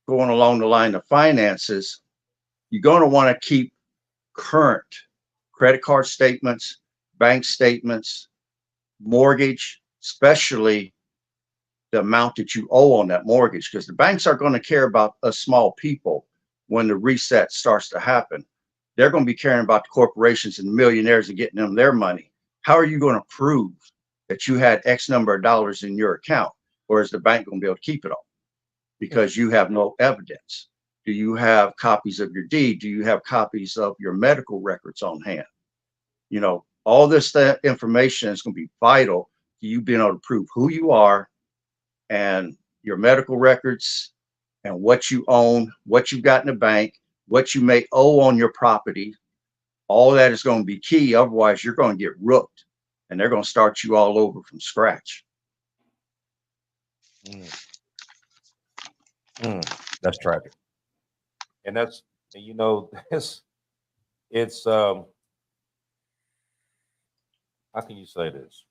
going along the line of finances, you're going to want to keep current credit card statements, bank statements, mortgage, especially the amount that you owe on that mortgage, because the banks are going to care about us small people when the reset starts to happen. They're going to be caring about the corporations and the millionaires and getting them their money. How are you going to prove that you had X number of dollars in your account? Or is the bank going to be able to keep it all? Because you have no evidence. Do you have copies of your deed? Do you have copies of your medical records on hand? You know, all this information is going to be vital to you being able to prove who you are and your medical records and what you own, what you've got in the bank, what you may owe on your property. All that is going to be key. Otherwise, you're going to get rooked and they're going to start you all over from scratch. That's tragic. And that's, you know, it's how can you say this?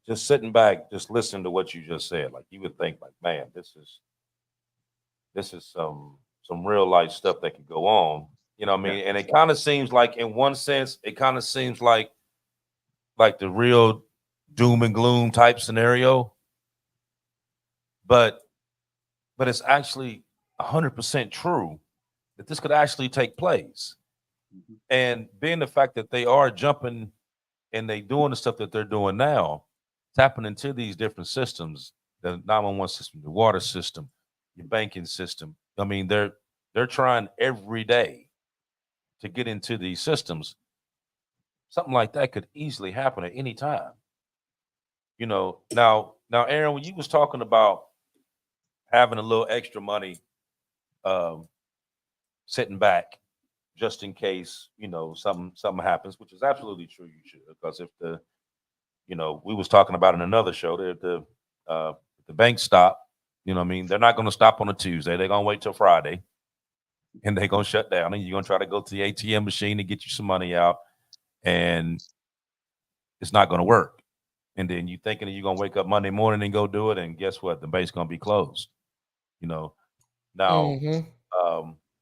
Just sitting back, just listening to what you just said, like you would think like, man, this is some real life stuff that could go on. You know what I mean? And it kind of seems like, in one sense, it kind of seems like the real doom and gloom type scenario. But it's actually 100% true that this could actually take place. Mm-hmm. And being the fact that they are jumping and they doing the stuff that they're doing now, tapping into these different systems, the 911 system, the water system, your banking system. I mean, they're trying every day to get into these systems. Something like that could easily happen at any time. You know, now, Aaron, when you was talking about having a little extra money sitting back just in case, you know, something happens, which is absolutely true. You should, because if we was talking about in another show that the bank stop, you know what I mean, they're not going to stop on a Tuesday. They're going to wait till Friday and they're going to shut down and you're going to try to go to the ATM machine to get you some money out and it's not going to work. And then you thinking that you're going to wake up Monday morning and go do it. And guess what? The bank's going to be closed. You know, now,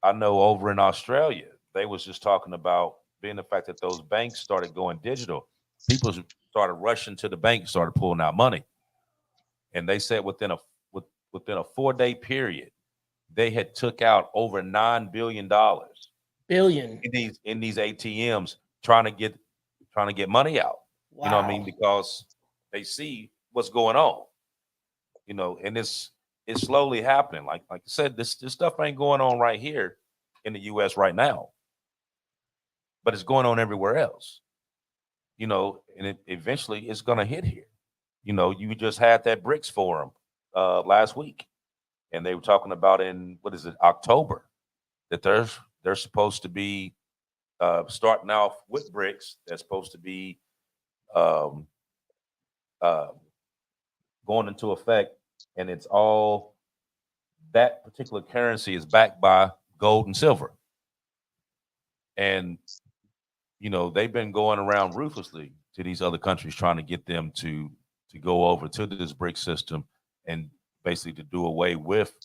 I know over in Australia, they was just talking about being the fact that those banks started going digital. People started rushing to the bank, started pulling out money. And they said within a 4-day period, they had took out over $9 billion in these ATMs trying to get money out. Wow. You know what I mean? Because they see what's going on, you know, and it's slowly happening. Like I said, this stuff ain't going on right here in the US right now, but it's going on everywhere else, you know, and it eventually it's going to hit here. You know, you just had that BRICS forum last week and they were talking about in, October, that they're supposed to be starting off with BRICS. That's supposed to be going into effect, and it's all that particular currency is backed by gold and silver. And, you know, they've been going around ruthlessly to these other countries trying to get them to go over to this BRICS system and basically to do away with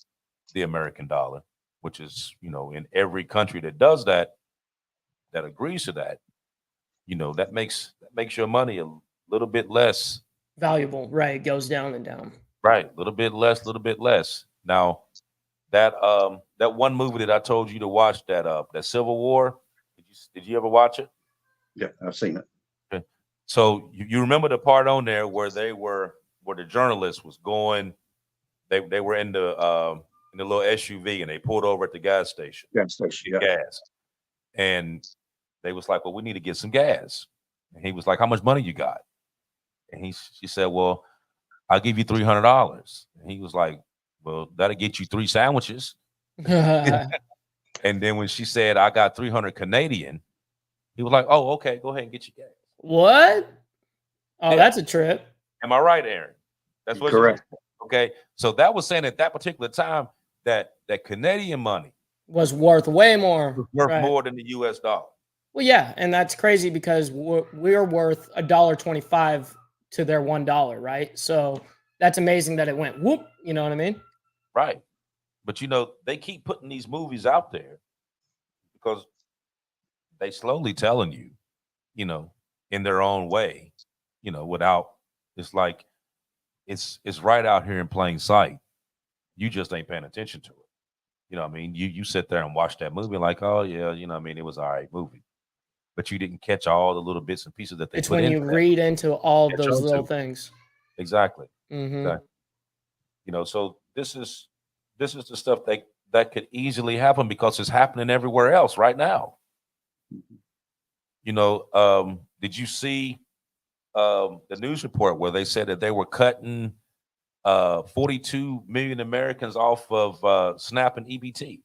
the American dollar, which is, you know, in every country that does that agrees to that, you know, that makes your money a little bit less valuable, right? It goes down and down. Right, a little bit less. Now, that one movie that I told you to watch, that Civil War, did you ever watch it? Yeah, I've seen it. Okay. So you remember the part on there where the journalist was going they were in the little SUV and they pulled over at the gas station. Gas station, Get yeah. gas. And they was like, well, we need to get some gas. And he was like, how much money you got? And she said, well, I'll give you $300. And he was like, well, that'll get you 3 sandwiches. And then when she said, I got 300 Canadian, he was like, oh, okay, go ahead and get your gas. What? Oh, Yeah. that's a trip. Am I right, Aaron? That's what Correct. Okay. So that was saying at that particular time that Canadian money Was worth way more. was worth Right. more than the US dollar. Well, yeah, and that's crazy because we're worth $1.25 to their $1, right? So that's amazing that it went whoop. You know what I mean? Right. But they keep putting these movies out there because they slowly telling you, in their own way, without it's like it's right out here in plain sight. You just ain't paying attention to it. You know what I mean? You sit there and watch that movie like, oh yeah, it was all right movie. But you didn't catch all the little bits and pieces that they It's put when in. you read into all of Catch those on little to. things. Exactly. Mhm. Exactly. So this is the stuff that could easily happen because it's happening everywhere else right now. Did you see the news report where they said that they were cutting 42 million Americans off of SNAP and EBT?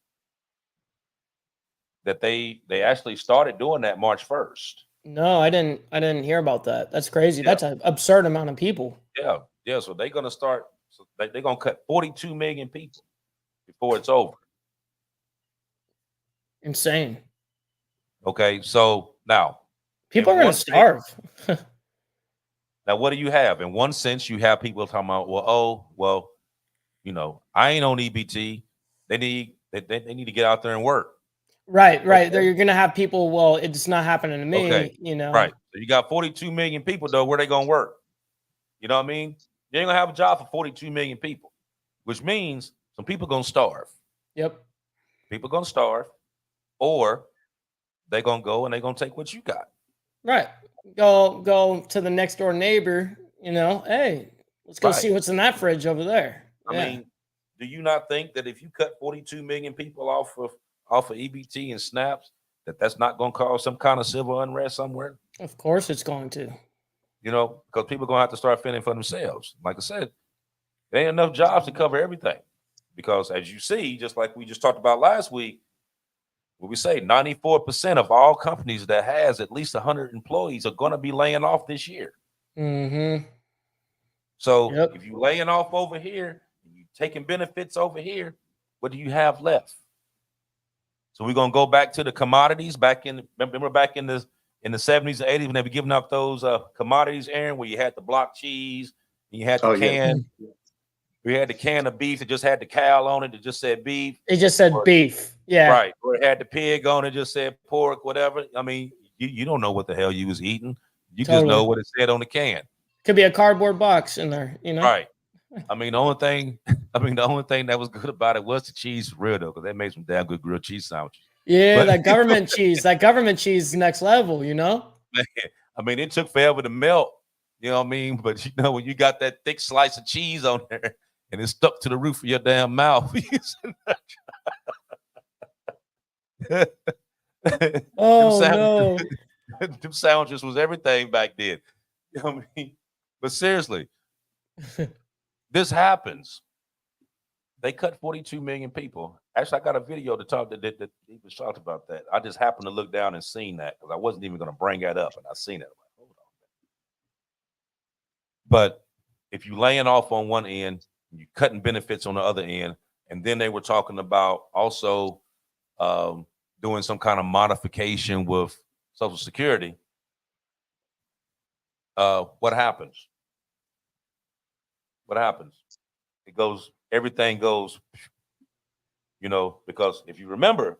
That they actually started doing that March 1st. No, I didn't hear about that. That's crazy. Yeah. That's an absurd amount of people. Yeah. So they're gonna start. So they're gonna cut 42 million people before it's over. Insane. Okay. So now People in are going one to starve. Now, what do you have? In one sense, you have people talking about, I ain't on EBT. They need to get out there and work. Right. Okay. You're going to have people, well, it's not happening to me, Okay. Right. So you got 42 million people, though. Where they going to work? You know what I mean? You ain't going to have a job for 42 million people, which means some people going to starve. Yep. People going to starve, or they going to go and they going to take what you got. Right. Go to the next door neighbor, hey, let's go see what's in that fridge over there. I mean, do you not think that if you cut 42 million people off of EBT and SNAPs, that's not going to cause some kind of civil unrest somewhere? Of course it's going to. Because people are going to have to start fending for themselves. Like I said, there ain't enough jobs to cover everything. Because as you see, just like we just talked about last week, what we say, 94% of all companies that has at least 100 employees are going to be laying off this year. Mm-hmm. So if you're laying off over here, you're taking benefits over here, what do you have left? So we're going to go back to the commodities remember back in the 70s and 80s when they were giving up those commodities, Aaron, where you had the block cheese, and you had the can. Yeah. We had the can of beef that just had the cow on it that just said beef. It just said beef. Yeah. Right. Or it had the pig on it, just said pork, whatever. I mean, you don't know what the hell you was eating. You just know what it said on the can. Could be a cardboard box in there, Right. I mean, the only thing that was good about it was the cheese for real though, because they made some damn good grilled cheese sandwiches. Yeah, that government cheese is next level, Man, I mean, it took forever to melt. You know what I mean? But when you got that thick slice of cheese on there and it's stuck to the roof of your damn mouth. Oh no. Them sandwiches was everything back then. You know what I mean? But seriously, this happens. They cut 42 million people. Actually, I got a video that he was talked about that. I just happened to look down and seen that because I wasn't even going to bring that up, and I seen it. I'm like, hold on. But if you laying off on one end, you cutting benefits on the other end, and then they were talking about also doing some kind of modification with Social Security. What happens? What happens? Everything goes, because if you remember,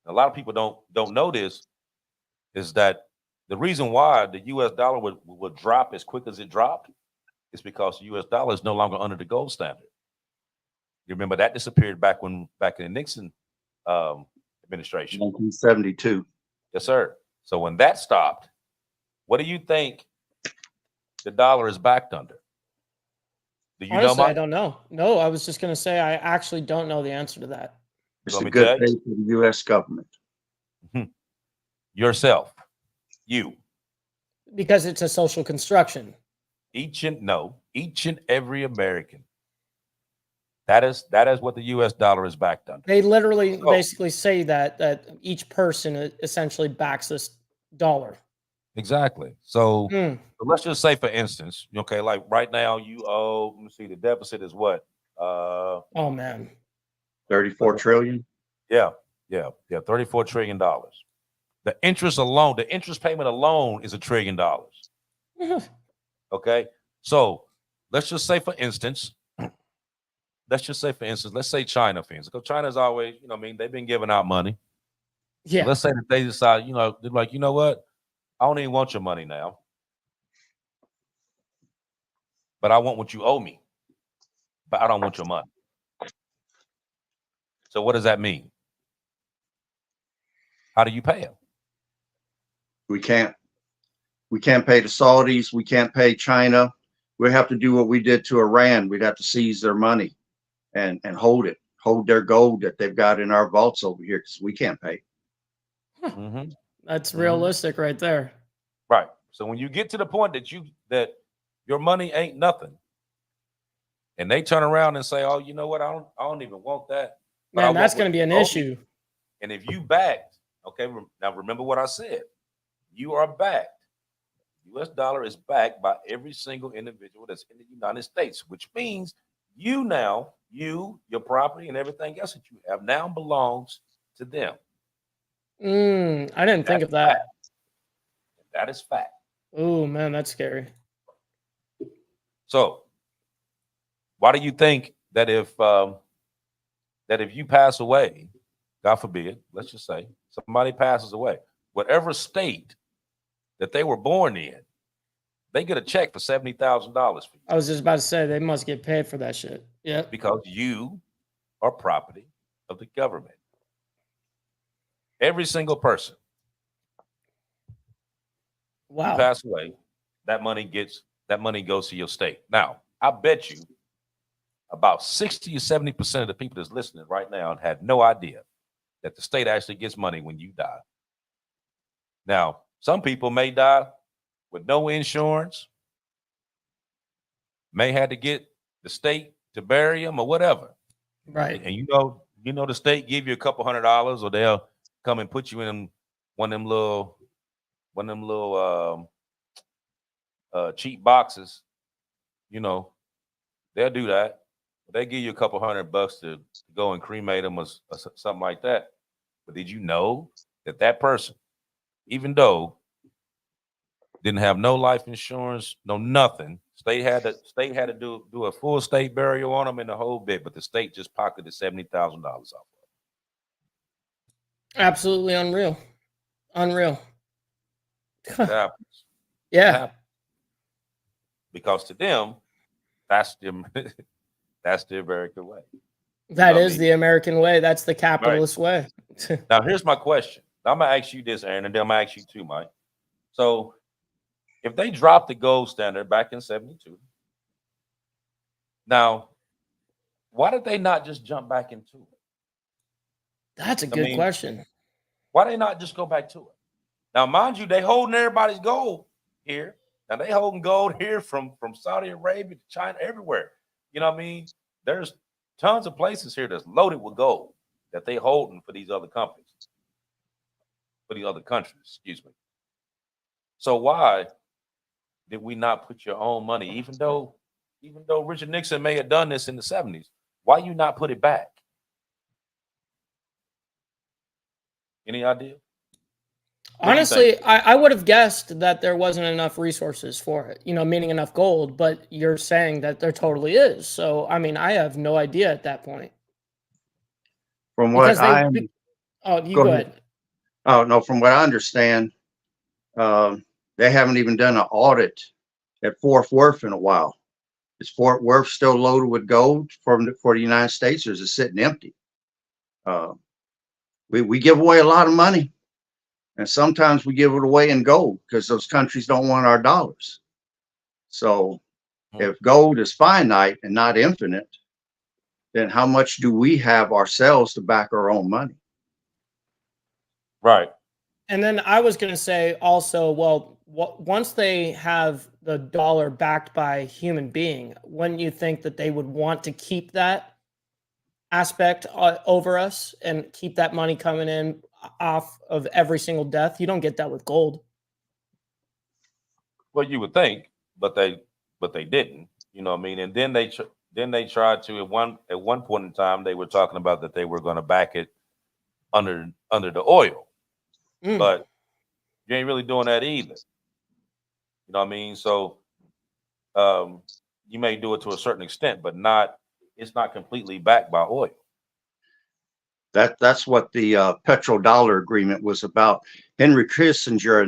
a lot of people don't know this, is that the reason why the US dollar would drop as quick as it dropped is because the US dollar is no longer under the gold standard. You remember that disappeared back in the Nixon administration. 1972. Yes, sir. So when that stopped, what do you think the dollar is backed under? Do you know, Honestly, I Mike? don't know. No, I was just going to say I actually don't know the answer to that. It's Let a me good tell pay for the U.S. government. you. Yourself. You. Because it's a social construction. Each and every American. That is what the U.S. dollar is backed under. They literally So, basically say that each person essentially backs this dollar. exactly. So Mm. let's just say, for instance, okay, like right now you owe. Let me see. The deficit is what? Oh man, 34 trillion. Yeah, $34 trillion. The interest alone, the interest payment alone is $1 trillion. Okay, so let's just say, for instance, let's say China, for instance, because China's always, I mean, they've been giving out money. yeah. So let's say that they decide, they're like, you know what? I don't even want your money now, but I want what you owe me, but I don't want your money. So what does that mean? How do you pay them? We can't pay the Saudis. We can't pay China. We have to do what we did to Iran. We'd have to seize their money and hold their gold that they've got in our vaults over here, because we can't pay. Mm-hmm. That's realistic right there. Right. So when you get to the point that your money ain't nothing, and they turn around and say, "Oh, you know what? I don't even want that." Man, that's going to be an issue. And if you backed, okay, now remember what I said. You are backed. U.S. dollar is backed by every single individual that's in the United States, which means your property and everything else that you have now belongs to them. I didn't think of that. Fact. That is fact. Oh man, that's scary. So, why do you think that if you pass away, God forbid, let's just say somebody passes away, whatever state that they were born in, they get a check for $70,000 for you? I was just about to say they must get paid for that shit. Yeah. Because you are property of the government. Every single person. Wow. You pass away, that money goes to your state. Now, I bet you about 60 or 70% of the people that's listening right now had no idea that the state actually gets money when you die. Now, some people may die with no insurance, may have to get the state to bury them or whatever. Right. And you know the state give you a couple $100, or they'll come and put you in one of them little cheap boxes. They'll do that. They give you a couple $100 to go and cremate them or something like that. But did you know that person, even though didn't have no life insurance, no nothing, state had to do a full state burial on them and the whole bit, but the state just pocketed $70,000 off. Absolutely unreal. Unreal. It happens. Yeah. It happens. Because to them, that's the American way. That is the American way. That's the capitalist way. Now, here's my question. I'm going to ask you this, Aaron, and then I'm going to ask you too, Mike. So, if they dropped the gold standard back in 72, now, why did they not just jump back into it? That's a good question. Why they not just go back to it? Now, mind you, they holding everybody's gold here. Now, they holding gold here from Saudi Arabia to China, everywhere. You know what I mean? There's tons of places here that's loaded with gold that they holding for these other companies, for these other countries, excuse me. So why did we not put your own money, even though Richard Nixon may have done this in the 70s? Why you not put it back? Any idea? Honestly, I would have guessed that there wasn't enough resources for it, meaning enough gold, but you're saying that there totally is. So, I mean, I have no idea at that point. From what go ahead. Oh, no, from what I understand, they haven't even done an audit at Fort Worth in a while. Is Fort Worth still loaded with gold for the United States, or is it sitting empty? We give away a lot of money, and sometimes we give it away in gold because those countries don't want our dollars. So If gold is finite and not infinite, then how much do we have ourselves to back our own money? Right. And then I was going to say also, well, once they have the dollar backed by a human being, wouldn't you think that they would want to keep that aspect over us and keep that money coming in off of every single death? You don't get that with gold. Well, you would think, but they didn't. You know what I mean? And then they tried to at one point in time they were talking about that they were going to back it under the oil, but you ain't really doing that either. You know what I mean? So you may do it to a certain extent, but it's not completely backed by oil. That's what the petrodollar agreement was about. Henry Kissinger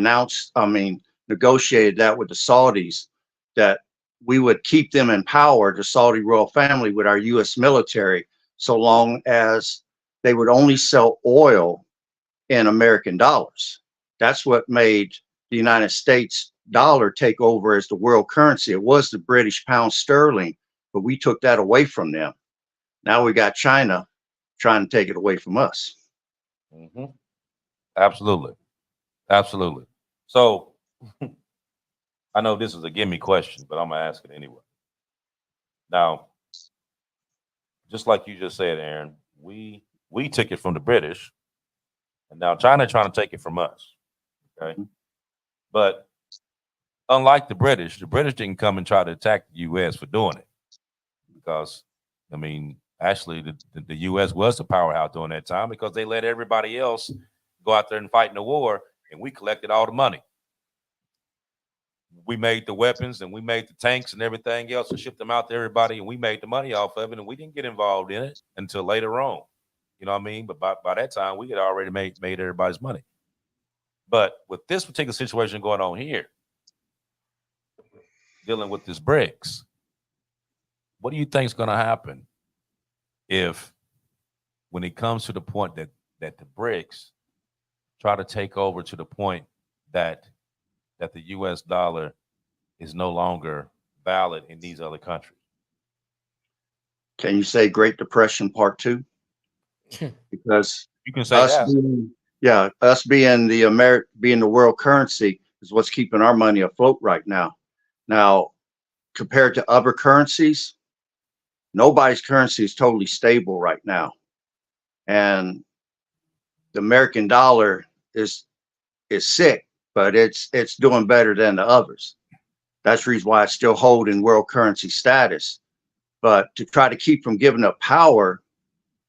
negotiated that with the Saudis, that we would keep them in power, the Saudi royal family, with our U.S. military, so long as they would only sell oil in American dollars. That's what made the United States dollar take over as the world currency. It was the British pound sterling, but we took that away from them. Now we got China trying to take it away from us. Mm-hmm. Absolutely. Absolutely. So I know this is a gimme question, but I'm going to ask it anyway. Now, just like you just said, Aaron, we took it from the British, and now China trying to take it from us. Okay. Mm-hmm. But unlike the British didn't come and try to attack the U.S. for doing it, because, I mean, actually the U.S. was the powerhouse during that time because they let everybody else go out there and fight in the war, and we collected all the money. We made the weapons and we made the tanks and everything else and shipped them out to everybody, and we made the money off of it, and we didn't get involved in it until later on. You know what I mean? But by that time, we had already made everybody's money. But with this particular situation going on here, dealing with this BRICS, what do you think is going to happen if, when it comes to the point that the BRICS try to take over to the point that the U.S. dollar is no longer valid in these other countries? Can you say Great Depression Part 2? Because you can say that. Us being the world currency is what's keeping our money afloat right now. Now, compared to other currencies, nobody's currency is totally stable right now. And the American dollar is sick, but it's doing better than the others. That's the reason why it's still holding world currency status. But to try to keep from giving up power,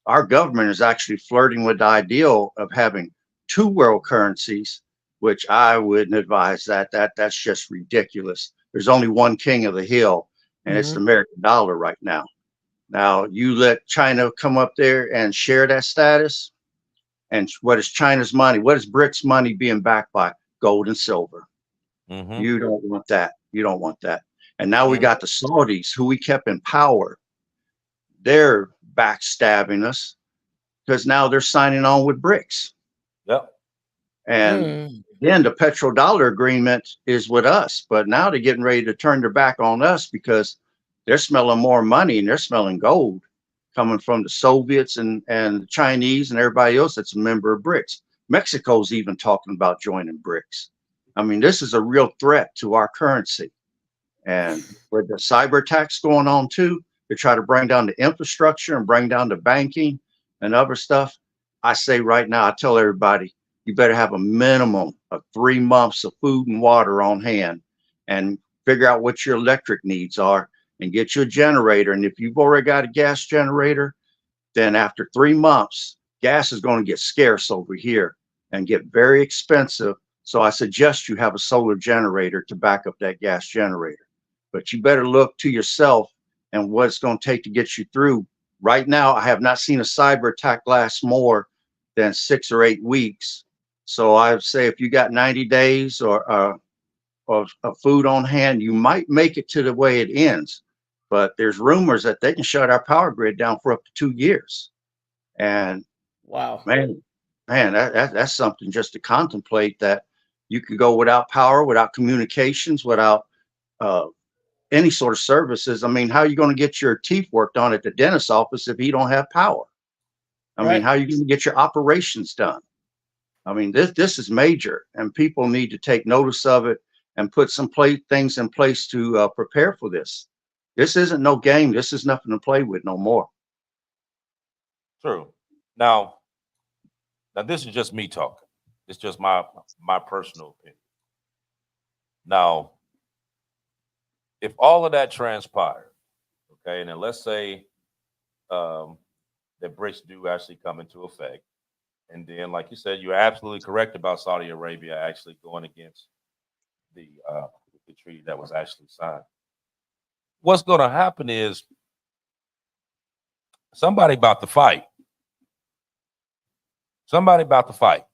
our government is actually flirting with the ideal of having two world currencies, which I wouldn't advise that. That's just ridiculous. There's only one king of the hill, and it's the American dollar right now. Now, you let China come up there and share that status, and what is China's money? What is BRICS money being backed by? Gold and silver. Mm-hmm. You don't want that. You don't want that. And now we got the Saudis, who we kept in power. They're backstabbing us because now they're signing on with BRICS. Yep. And then the petrodollar agreement is with us, but now they're getting ready to turn their back on us because they're smelling more money and they're smelling gold coming from the Soviets and the Chinese and everybody else that's a member of BRICS. Mexico's even talking about joining BRICS. I mean, this is a real threat to our currency. And with the cyber attacks going on too, they try to bring down the infrastructure and bring down the banking and other stuff. I say right now, I tell everybody, you better have a minimum of 3 months of food and water on hand and figure out what your electric needs are and get you a generator. And if you've already got a gas generator, then after 3 months, gas is going to get scarce over here and get very expensive. So I suggest you have a solar generator to back up that gas generator. But you better look to yourself and what it's going to take to get you through. Right now, I have not seen a cyber attack last more than 6 or 8 weeks. So I would say if you got 90 days or of food on hand, you might make it to the way it ends. But there's rumors that they can shut our power grid down for up to 2 years. And wow, man, that's something just to contemplate, that you could go without power, without communications, without any sort of services. I mean, how are you going to get your teeth worked on at the dentist's office if you don't have power? I mean, how are you going to get your operations done? I mean, this is major, and people need to take notice of it and put some things in place to prepare for this. This isn't no game. This is nothing to play with no more. True. Now this is just me talking. It's just my personal opinion. Now, if all of that transpired, okay, and then let's say that BRICS do actually come into effect, and then, like you said, you're absolutely correct about Saudi Arabia actually going against the treaty that was actually signed. What's going to happen is somebody about to fight. Somebody about to fight.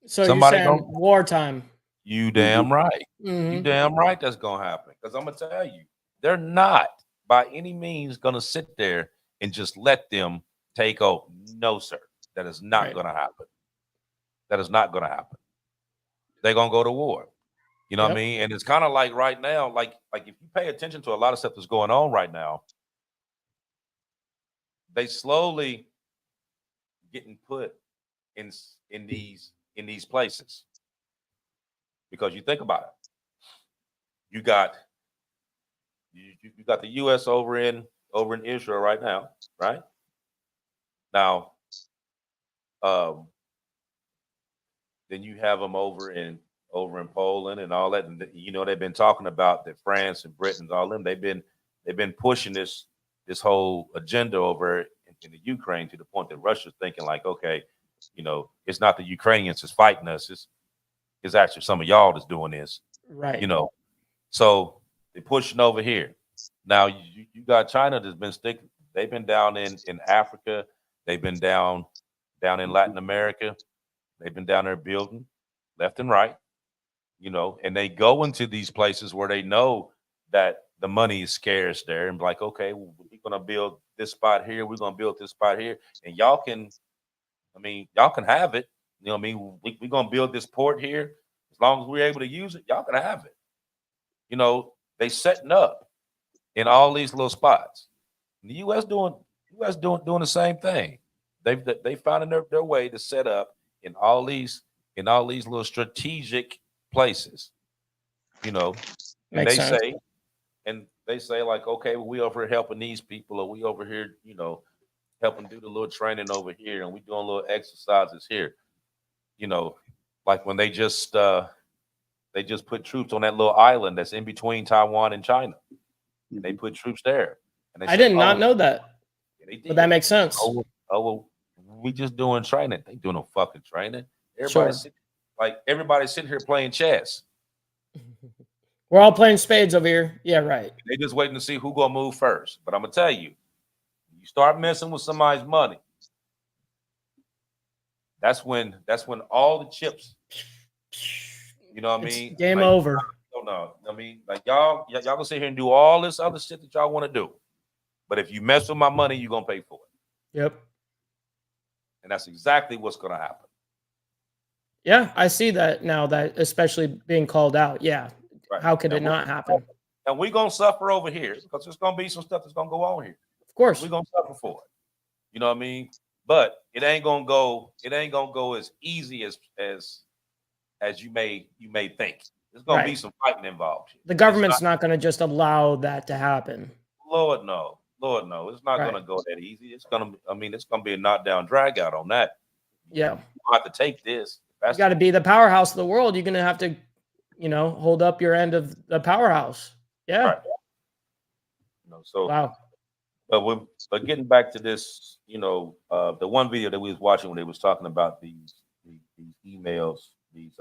So somebody you're saying wartime. You damn right. You damn right that's going to happen. Because I'm going to tell you, they're not by any means going to sit there and just let them take over. No, sir. That is not going to happen. That is not going to happen. They're going to go to war. You know what I mean? And it's kind of like right now, like if you pay attention to a lot of stuff that's going on right now, they slowly getting put in these places. Because you think about it, you got the U.S. over in Israel right now, right? Now, then you have them over in Poland and all that, and you know they've been talking about that France and Britain, all them. They've been pushing this whole agenda over in the Ukraine to the point that Russia's thinking like, okay, you know, it's not the Ukrainians that's fighting us, it's actually some of y'all that's doing this, right? You know, so they're pushing over here. Now you got China that's been sticking. They've been down in Africa. They've been down in Latin America. They've been down there building left and right, you know, and they go into these places where they know that the money is scarce there and like, okay, we're going to build this spot here. We're going to build this spot here. And y'all can have it. You know what I mean? We're going to build this port here. As long as we're able to use it, y'all can have it. You know, they setting up in all these little spots. And the U.S. doing the same thing. They found their way to set up in all these little strategic places. You know, and they say like, okay, well, we over here helping these people, or we over here, you know, helping do the little training over here, and we doing little exercises here. You know, like when they just put troops on that little island that's in between Taiwan and China. And they put troops there. And they I did not know that. Yeah, but that makes sense. Oh, well, we just doing training. They doing no fucking training. Everybody's sitting here playing chess. We're all playing spades over here. Yeah, right. They just waiting to see who gonna move first. But I'm gonna tell you, you start messing with somebody's money. That's when all the chips, you know what I mean? Game over. No. I mean, like y'all gonna sit here and do all this other shit that y'all want to do. But if you mess with my money, you're gonna pay for it. Yep. And that's exactly what's gonna happen. Yeah, I see that now, that especially being called out. Yeah. Right. How could it not happen? And we're gonna suffer over here because there's gonna be some stuff that's gonna go on here. Of course. We're gonna suffer for it. You know what I mean? But it ain't gonna go as easy as you may think. There's gonna be some fighting involved here. The government's not gonna just allow that to happen. Lord no. It's not gonna go that easy. It's gonna be a knockdown drag out on that. Yeah. You have to take this. You gotta be the powerhouse of the world. You're gonna have to, you know, hold up your end of the powerhouse. Yeah. Right. You know, so wow. But getting back to this, you know, the one video that we was watching when they was talking about these emails, these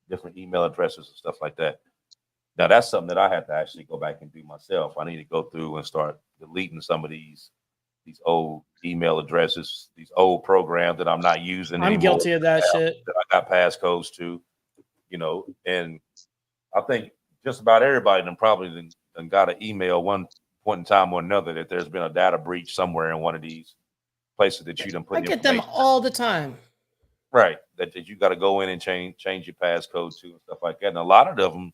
different email addresses and stuff like that. Now that's something that I had to actually go back and do myself. I need to go through and start deleting some of these old email addresses, these old programs that I'm not using anymore. I'm guilty of that shit. That I got passcodes to, you know, and I think just about everybody then probably done got an email one point in time or another that there's been a data breach somewhere in one of these places that you done put. I get them all the time. Right, that you got to go in and change your passcode to and stuff like that. And a lot of them,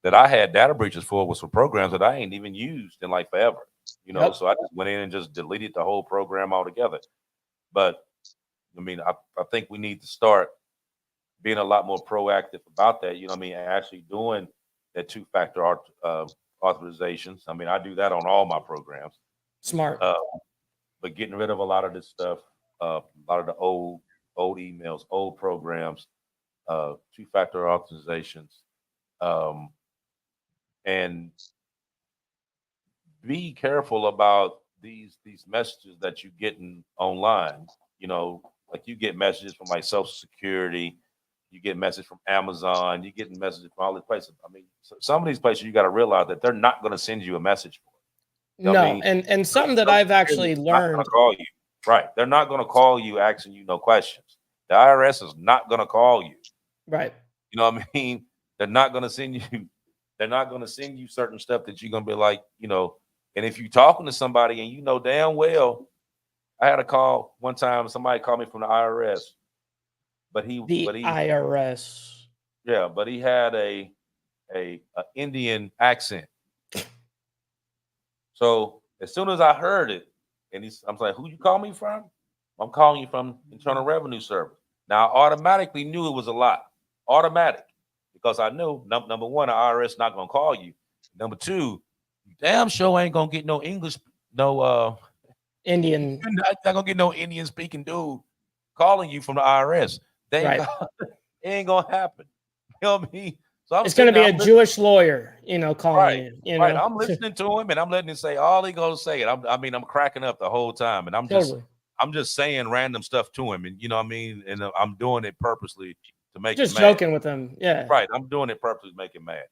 that I had data breaches for was for programs that I ain't even used in like forever. You know, Yep. so I just went in and just deleted the whole program altogether. But I mean, I think we need to start being a lot more proactive about that. You know what I mean? Actually doing that two-factor authorizations. I mean, I do that on all my programs. Smart. But getting rid of a lot of this stuff, a lot of the old emails, old programs, two-factor authorizations, and be careful about these messages that you're getting online. You know, like you get messages from like Social Security, you get messages from Amazon, you getting messages from all these places. I mean, some of these places you got to realize that they're not going to send you a message for. You know No, what I mean? and something that I've actually They're not gonna learned. call you. Right. They're not going to call you asking you no questions. The IRS is not going to call you. Right. You know what I mean? They're not going to send you. They're not going to send you certain stuff that you're going to be like, you know. And if you're talking to somebody and you know damn well, I had a call one time. Somebody called me from the IRS, but he IRS. Yeah, but he had a Indian accent. So as soon as I heard it, and I'm like, "Who you call me from?" I'm calling you from Internal Revenue Service. Now I automatically knew it was a lot, automatic, because I knew number one, the IRS not gonna call you. Number two, damn sure ain't gonna get no English, no Indian. Not gonna get no Indian speaking dude calling you from the IRS. They ain't, it ain't gonna happen. You know what I mean? So it's going to be a Jewish lawyer, you know, calling you. You know? Right. I'm listening to him and I'm letting him say all he gonna say. And I'm cracking up the whole time, and I'm just saying random stuff to him, and you know what I mean. And I'm doing it purposely to make just him mad. joking with him. Yeah. Right. I'm doing it purposely to make him mad.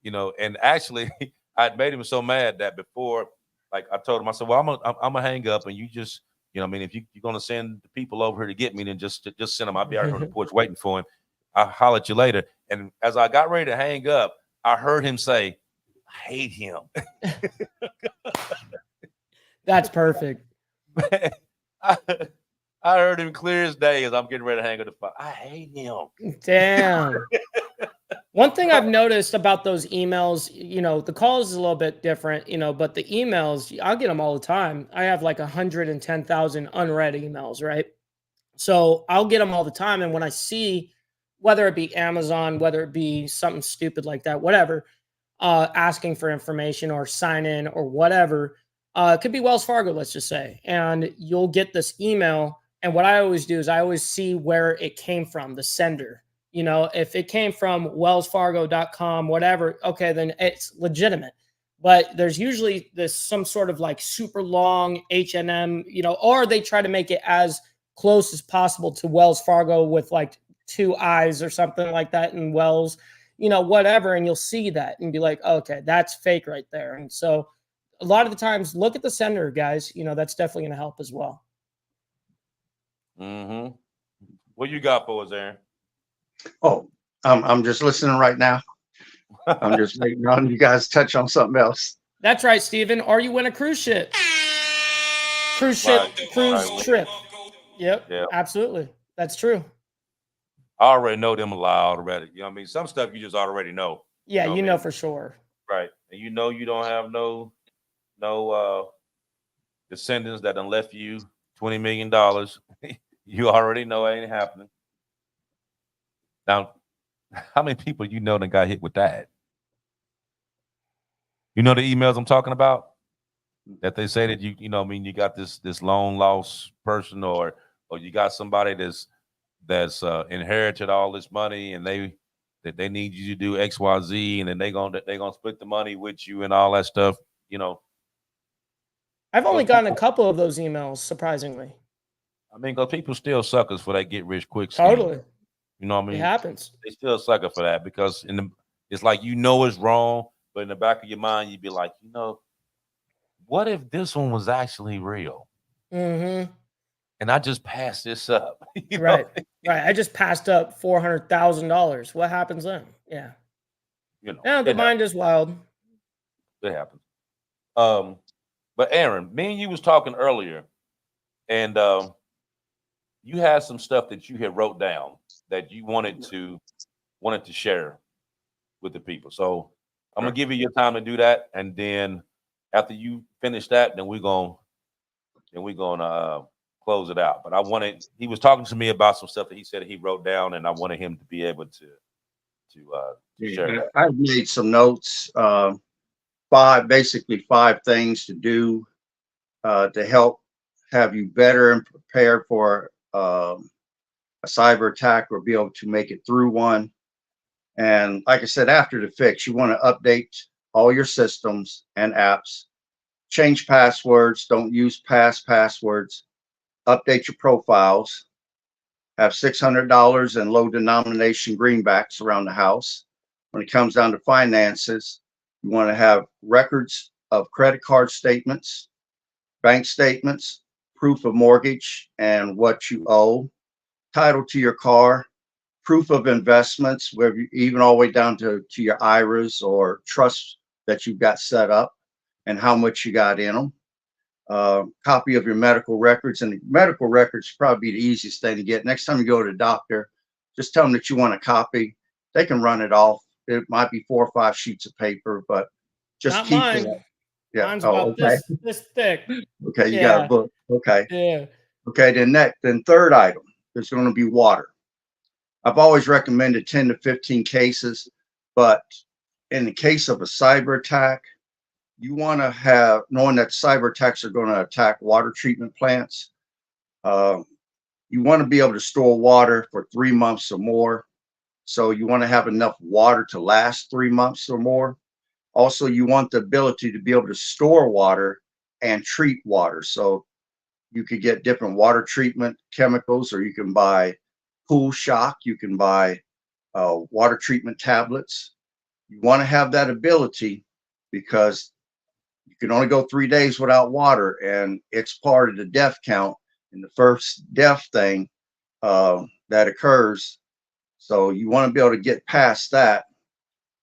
You know, and actually, I'd made him so mad that before, like I told him, I said, "Well, I'm gonna hang up, and you just, you know, what I mean, if you're gonna send the people over here to get me, then just send them. I'll be out here on the porch waiting for him. I'll holler at you later." And as I got ready to hang up, I heard him say, "I hate him." That's perfect. I heard him clear as day as I'm getting ready to hang up the phone. I hate him. Damn. One thing I've noticed about those emails, you know, the calls is a little bit different, you know, but the emails, I'll get them all the time. I have like 110,000 unread emails, right? So I'll get them all the time. And when I see, whether it be Amazon, whether it be something stupid like that, whatever, asking for information or sign in or whatever, it could be Wells Fargo, let's just say, and you'll get this email. And what I always do is I always see where it came from, the sender. You know, if it came from wellsfargo.com, whatever, okay, then it's legitimate. But there's usually some sort of like super long H&M, you know, or they try to make it as close as possible to Wells Fargo with like 2 eyes or something like that, and Wells, you know, whatever. And you'll see that and be like, okay, that's fake right there. And so a lot of the times, look at the sender, guys. You know, that's definitely going to help as well. Mm-hmm. What you got for us, Aaron? Oh, I'm just listening right now. I'm just waiting on you guys to touch on something else. That's right, Steven. Or you win a cruise ship. Cruise trip. Yep. Absolutely. That's true. I already know them a lot already. You know what I mean? Some stuff you just already know. Yeah, you know for sure. Right. And you know you don't have no descendants that done left you $20 million. You already know it ain't happening. Now, how many people you know that got hit with that? You know the emails I'm talking about? That they say that you know, I mean, you got this loan loss person, or you got somebody that's inherited all this money, and they need you to do XYZ, and then they gonna split the money with you and all that stuff. You know, I've only gotten a couple of those emails, surprisingly. I mean, because people still suckers for that get rich quick scheme. Totally. You know what I mean? It happens. They still sucker for that because it's like, you know, it's wrong, but in the back of your mind, you'd be like, you know, what if this one was actually real? Mm-hmm. And I just passed this up. Right. Right. I just passed up $400,000. What happens then? Yeah. You know. Yeah, the mind is wild. It happens. But Aaron, me and you was talking earlier, and you had some stuff that you had wrote down that you wanted to share with the people. So I'm gonna give you your time to do that, and then after you finish that, then we're gonna close it out. But he was talking to me about some stuff that he said he wrote down, and I wanted him to be able to share that. I've made some notes. Basically five things to do to help have you better and prepared for a cyber attack or be able to make it through one. And like I said, after the fix, you want to update all your systems and apps, change passwords, don't use past passwords, update your profiles, have $600 in low denomination greenbacks around the house. When it comes down to finances, you want to have records of credit card statements, bank statements, proof of mortgage and what you owe, title to your car, proof of investments, where even all the way down to your IRAs or trusts that you've got set up and how much you got in them. Copy of your medical records, and the medical records probably be the easiest thing to get. Next time you go to the doctor, just tell them that you want a copy. They can run it off. It might be 4 or 5 sheets of paper, but just Not keep mine. it. Yeah. Mine's about this thick. Okay, you got a book. Okay. Yeah. Okay, then third item is going to be water. I've always recommended 10 to 15 cases, but in the case of a cyber attack, you want to have, knowing that cyber attacks are going to attack water treatment plants, you want to be able to store water for 3 months or more. So you want to have enough water to last 3 months or more. Also, you want the ability to be able to store water and treat water. So you could get different water treatment chemicals, or you can buy Pool Shock, you can buy water treatment tablets. You want to have that ability because you can only go 3 days without water, and it's part of the death count in the first death thing that occurs. So you want to be able to get past that.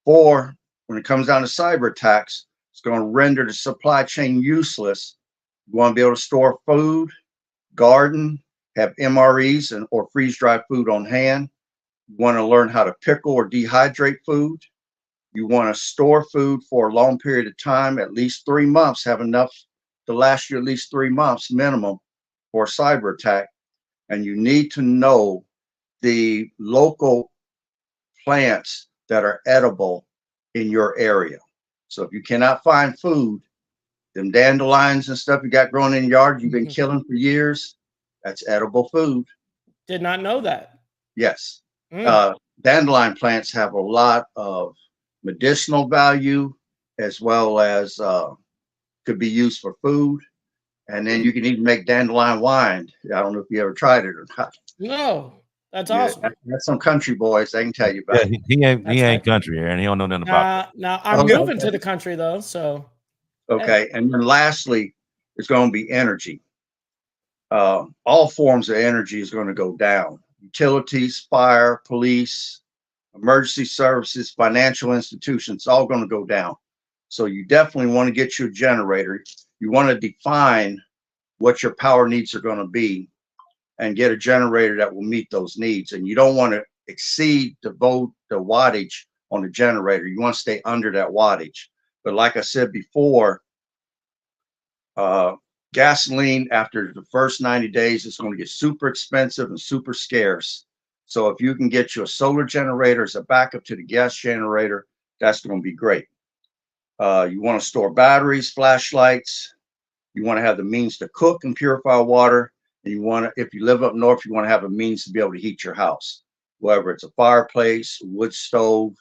Or when it comes down to cyber attacks, it's going to render the supply chain useless. You want to be able to store food, garden, have MREs or freeze-dried food on hand. You want to learn how to pickle or dehydrate food. You want to store food for a long period of time, at least 3 months, have enough to last you at least 3 months minimum for a cyber attack. And you need to know the local plants that are edible in your area. So if you cannot find food, them dandelions and stuff you got growing in your yard, you've been killing for years, that's edible food. Did not know that. Yes. Dandelion plants have a lot of medicinal value, as well as could be used for food. And then you can even make dandelion wine. I don't know if you ever tried it or not. No, that's awesome. That's some country boys. I can tell you about it. He ain't country, Aaron. He don't know nothing about it. Now I'm moving to the country though, so. Okay, and then lastly, it's going to be energy. All forms of energy is going to go down. Utilities, fire, police, emergency services, financial institutions, all going to go down. So you definitely want to get your generator. You want to define what your power needs are going to be and get a generator that will meet those needs. And you don't want to exceed the wattage on the generator. You want to stay under that wattage. But like I said before, gasoline after the first 90 days is going to get super expensive and super scarce. So if you can get you a solar generator as a backup to the gas generator, that's going to be great. You want to store batteries, flashlights. You want to have the means to cook and purify water. And you want to, if you live up north, you want to have a means to be able to heat your house, whether it's a fireplace, wood stove,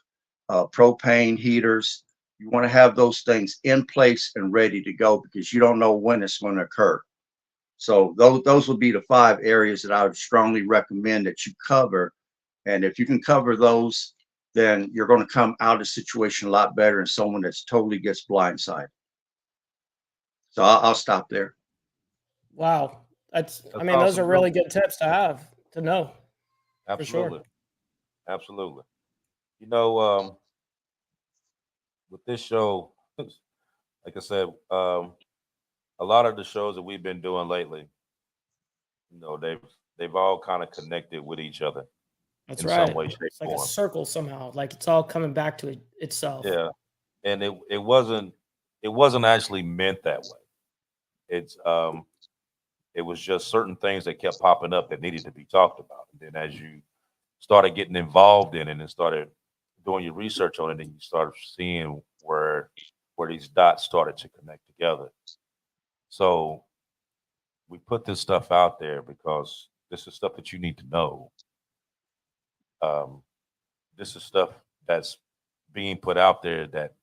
propane heaters. You want to have those things in place and ready to go because you don't know when it's going to occur. So those would be the 5 areas that I would strongly recommend that you cover. And if you can cover those, then you're going to come out of the situation a lot better than someone that's totally gets blindsided. So I'll stop there. Wow. That's I mean, awesome. those are really good tips to have to know. Absolutely. For sure. Absolutely. You know, with this show, like I said, a lot of the shows that we've been doing lately, you know, they've all kind of connected with each other. That's in right. some way, shape, It's like form. a circle somehow. Like it's all coming back to itself. Yeah. and it wasn't actually meant that way. It was just certain things that kept popping up that needed to be talked about. And then as you started getting involved in it and started doing your research on it, and you started seeing where these dots started to connect together. So we put this stuff out there because this is stuff that you need to know. This is stuff that's being put out there that's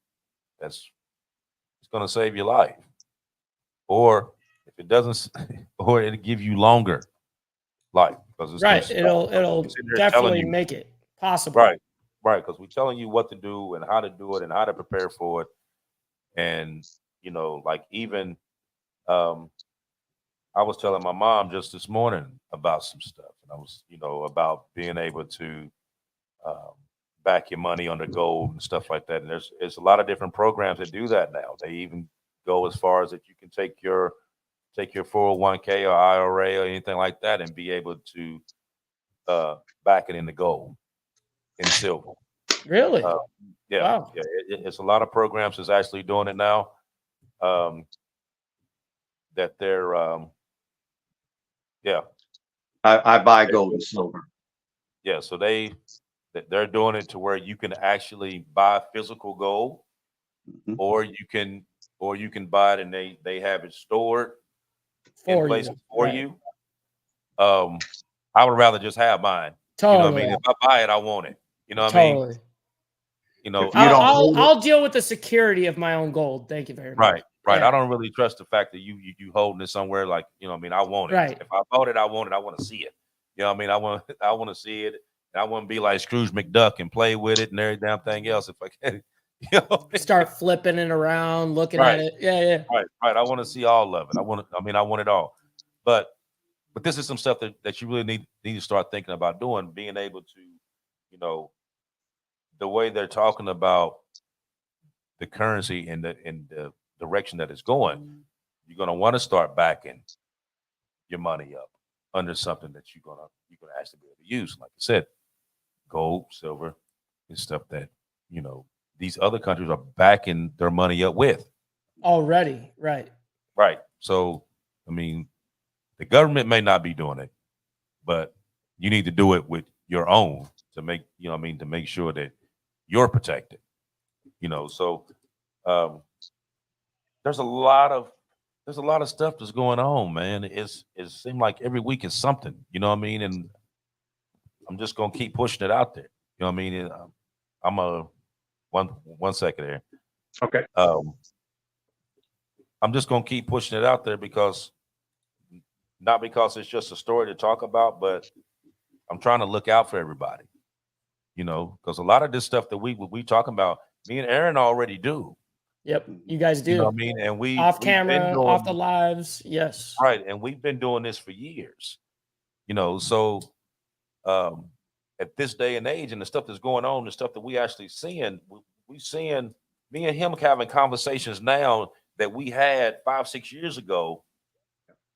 it's going to save your life, or if it doesn't, or it'll give you longer life because it's right. It'll definitely make it possible. Right, because we're telling you what to do and how to do it and how to prepare for it, and like even I was telling my mom just this morning about some stuff, and I was about being able to back your money under gold and stuff like that. And there's a lot of different programs that do that now. They even go as far as that you can take your 401k or IRA or anything like that and be able to back it into gold and silver. Really? Yeah. Wow. Yeah. It's a lot of programs that's actually doing it now. That they're I buy gold and silver. Yeah, so they're doing it to where you can actually buy physical gold, or you can buy it and they have it stored in places for you. I would rather just have mine. Totally. You know what I mean? If I buy it, I want it. You know what I mean? I'll deal with the security of my own gold. Thank you very much. Right. Yeah. I don't really trust the fact that you holding it somewhere like, I want it. Right. If I bought it, I want it. I want to see it. You know what I mean? I want to see it. And I want to be like Scrooge McDuck and play with it and every damn thing else if I can. Start flipping it around, looking at it. Yeah. Right. I want to see all of it. I want it all. But this is some stuff that you really need to start thinking about doing, being able to, the way they're talking about the currency and the direction that it's going, you're going to want to start backing your money up under something that you're gonna actually be able to use. Like I said, gold, silver, and stuff that these other countries are backing their money up with already. Right. So the government may not be doing it, but you need to do it with your own to make to make sure that you're protected. So there's a lot of stuff that's going on, man. It seems like every week is something, you know what I mean? And I'm just gonna keep pushing it out there. You know what I mean? I'm one second there. Okay. I'm just gonna keep pushing it out there because not because it's just a story to talk about, but I'm trying to look out for everybody. Because a lot of this stuff that we talking about, me and Aaron already do. Yep, you guys do. You know what I mean? And we off camera, off the lives, yes. Right, and we've been doing this for years. So at this day and age, and the stuff that's going on, the stuff that we actually seeing, we seeing me and him having conversations now that we had 5-6 years ago.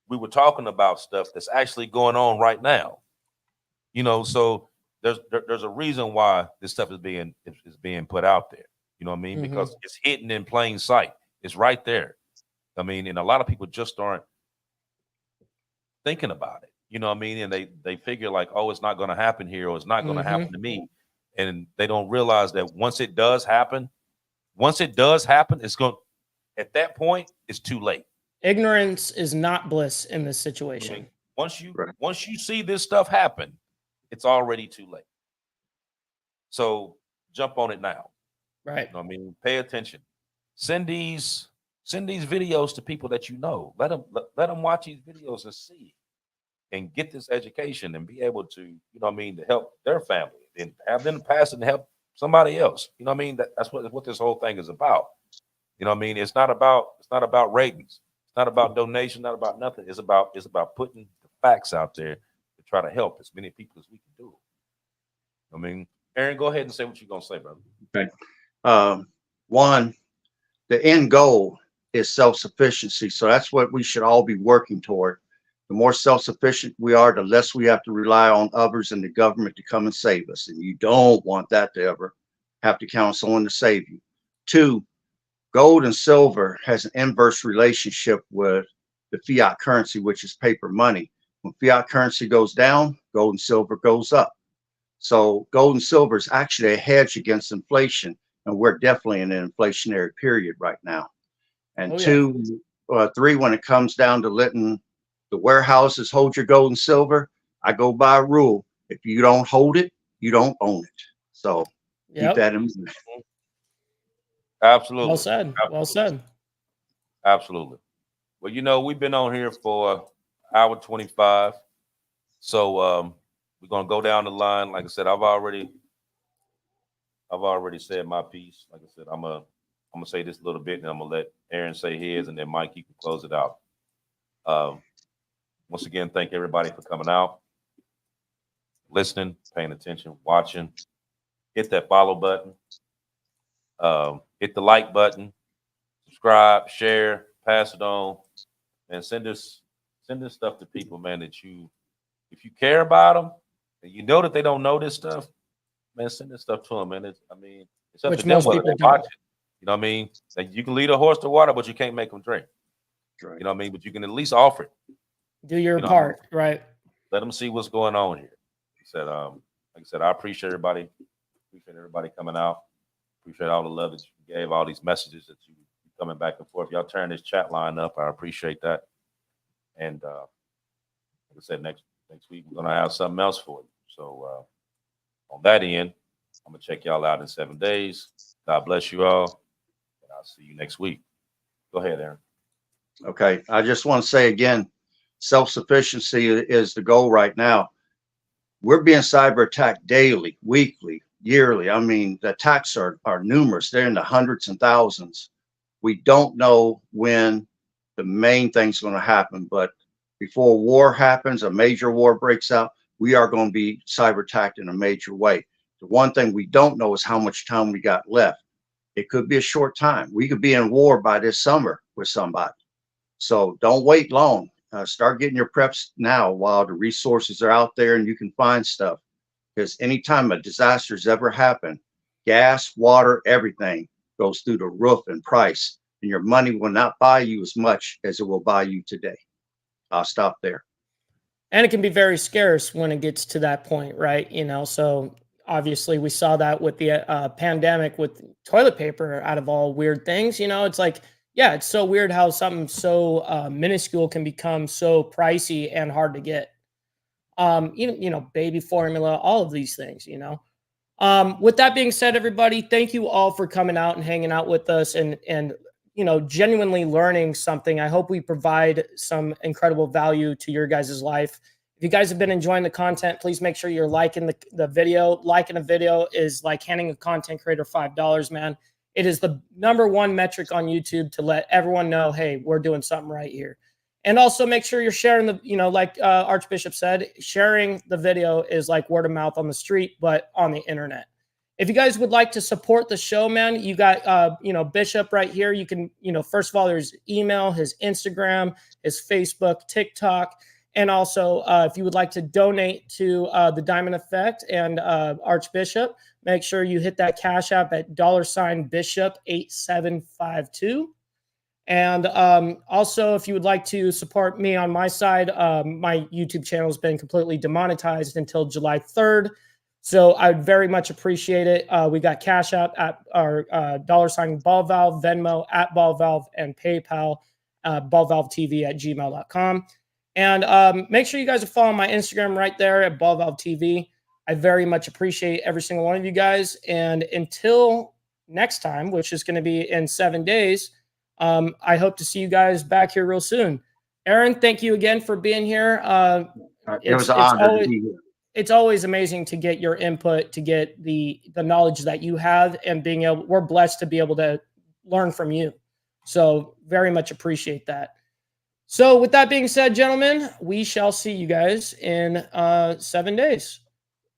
We were talking about stuff that's actually going on right now. So there's a reason why this stuff is being put out there. You know what I mean? Mm-hmm. Because it's hidden in plain sight. It's right there. And a lot of people just aren't thinking about it. You know what I mean? And they figure like, oh, it's not going to happen here, or it's not going to happen to me. And they don't realize that once it does happen, it's going. At that point, it's too late. Ignorance is not bliss in this situation. Once you see this stuff happen, it's already too late. So jump on it now. Right. Pay attention. Send these videos to people that Let them watch these videos and see, and get this education and be able to, to help their family and have them pass it and help somebody else. That's what this whole thing is about. It's not about ratings. It's not about donation. Not about nothing. It's about putting the facts out there to try to help as many people as we can do. Aaron, go ahead and say what you're gonna say, brother. Okay. One, the end goal is self-sufficiency. So that's what we should all be working toward. The more self-sufficient we are, the less we have to rely on others and the government to come and save us. And you don't want that to ever have to count on someone to save you. Two, Gold and silver has an inverse relationship with the fiat currency, which is paper money. When fiat currency goes down, gold and silver goes up. So gold and silver is actually a hedge against inflation, and we're definitely in an inflationary period right now. And three, when it comes down to letting the warehouses hold your gold and silver, I go by a rule: if you don't hold it, you don't own it. So keep that in mind. Absolutely. Well said. Well said. Absolutely. Well, you know, we've been on here for hour 25. So we're gonna go down the line. Like I said, I've already said my piece. Like I said, I'm gonna say this a little bit, and I'm gonna let Aaron say his, and then Mike, you can close it out. Once again, thank everybody for coming out, listening, paying attention, watching. Hit that follow button. Hit the like button. Subscribe, share, pass it on, and send this stuff to people, man, that if you care about them and you know that they don't know this stuff, man, send this stuff to them, man. It's up to them whether they watch it. You know what I mean? Like, you can lead a horse to water, but you can't make them drink. Right. You know what I mean? But you can at least offer it. Do your part, right? Let them see what's going on here. Like I said, I appreciate everybody. Appreciate everybody coming out. Appreciate all the love that you gave, all these messages that you coming back and forth. Y'all turn this chat line up. I appreciate that. And like I said, next week we're gonna have something else for you. So on that end, I'm gonna check y'all out in 7 days. God bless you all, and I'll see you next week. Go ahead, Aaron. Okay, I just want to say again, self-sufficiency is the goal right now. We're being cyber attacked daily, weekly, yearly. I mean, the attacks are numerous. They're in the hundreds and thousands. We don't know when the main thing's going to happen, but before war happens, a major war breaks out, we are going to be cyber attacked in a major way. The one thing we don't know is how much time we got left. It could be a short time. We could be in war by this summer with somebody. So don't wait long. Start getting your preps now while the resources are out there and you can find stuff. Because anytime a disaster's ever happened, gas, water, everything goes through the roof in price, and your money will not buy you as much as it will buy you today. I'll stop there. And it can be very scarce when it gets to that point, right? You know, so obviously we saw that with the pandemic with toilet paper out of all weird things. You know, it's like, yeah, it's so weird how something so minuscule can become so pricey and hard to get. You know, baby formula, all of these things, you know. With that being said, everybody, thank you all for coming out and hanging out with us and you know, genuinely learning something. I hope we provide some incredible value to your guys' life. If you guys have been enjoying the content, please make sure you're liking the video. Liking a video is like handing a content creator $5, man. It is the #1 metric on YouTube to let everyone know, hey, we're doing something right here. And also make sure you're sharing the, you know, like Archbishop said, sharing the video is like word of mouth on the street, but on the internet. If you guys would like to support the show, man, you got, you know, Bishop right here. You can, you know, first of all, there's email, his Instagram, his Facebook, TikTok. And also, if you would like to donate to the Diamond Effect and Archbishop, make sure you hit that Cash App at $Bishop8752. And also, if you would like to support me on my side, my YouTube channel has been completely demonetized until July 3rd. So I would very much appreciate it. We got Cash App at our $Ball Valve, Venmo at Ball Valve, and PayPal, ballvalvetv@gmail.com. And make sure you guys are following my Instagram right there at Ball Valve TV. I very much appreciate every single one of you guys. And until next time, which is going to be in 7 days, I hope to see you guys back here real soon. Aaron, thank you again for being here. It was an honor to be here. It's always amazing to get your input, to get the knowledge that you have, and we're blessed to be able to learn from you. So very much appreciate that. So with that being said, gentlemen, we shall see you guys in 7 days.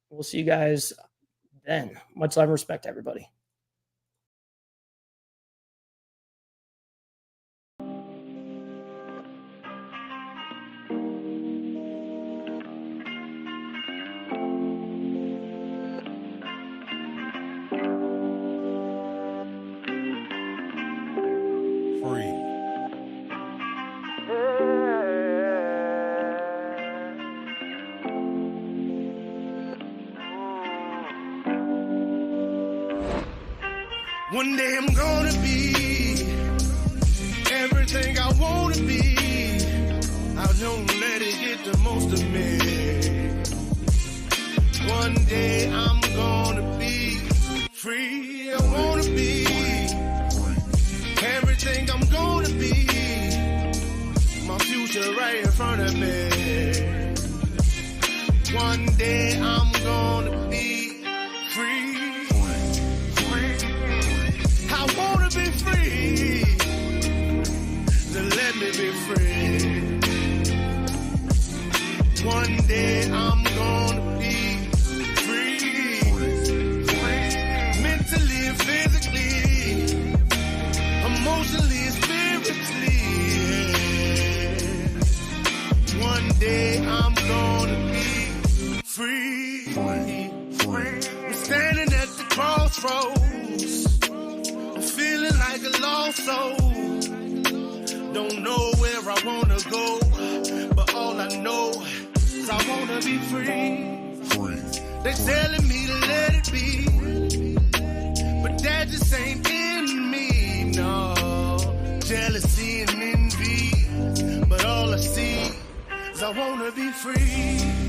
We'll see you guys then. Much love and respect, everybody. One day I'm gonna be everything I wanna be. I don't let it get the most of me. One day I'm gonna be free. I wanna be everything I'm gonna be. My future right in front of me. One day I'm gonna be free. I wanna be free. Then let me be free. One day I'm gonna be free. Mentally and physically, emotionally and spiritually. One day I'm gonna be free. I'm standing at the crossroads, feeling like a lost soul. Don't know where I wanna go, but all I know is I wanna be free. They telling me to let it be, but that just ain't in me, no. Jealousy and envy, but all I see is I wanna be free.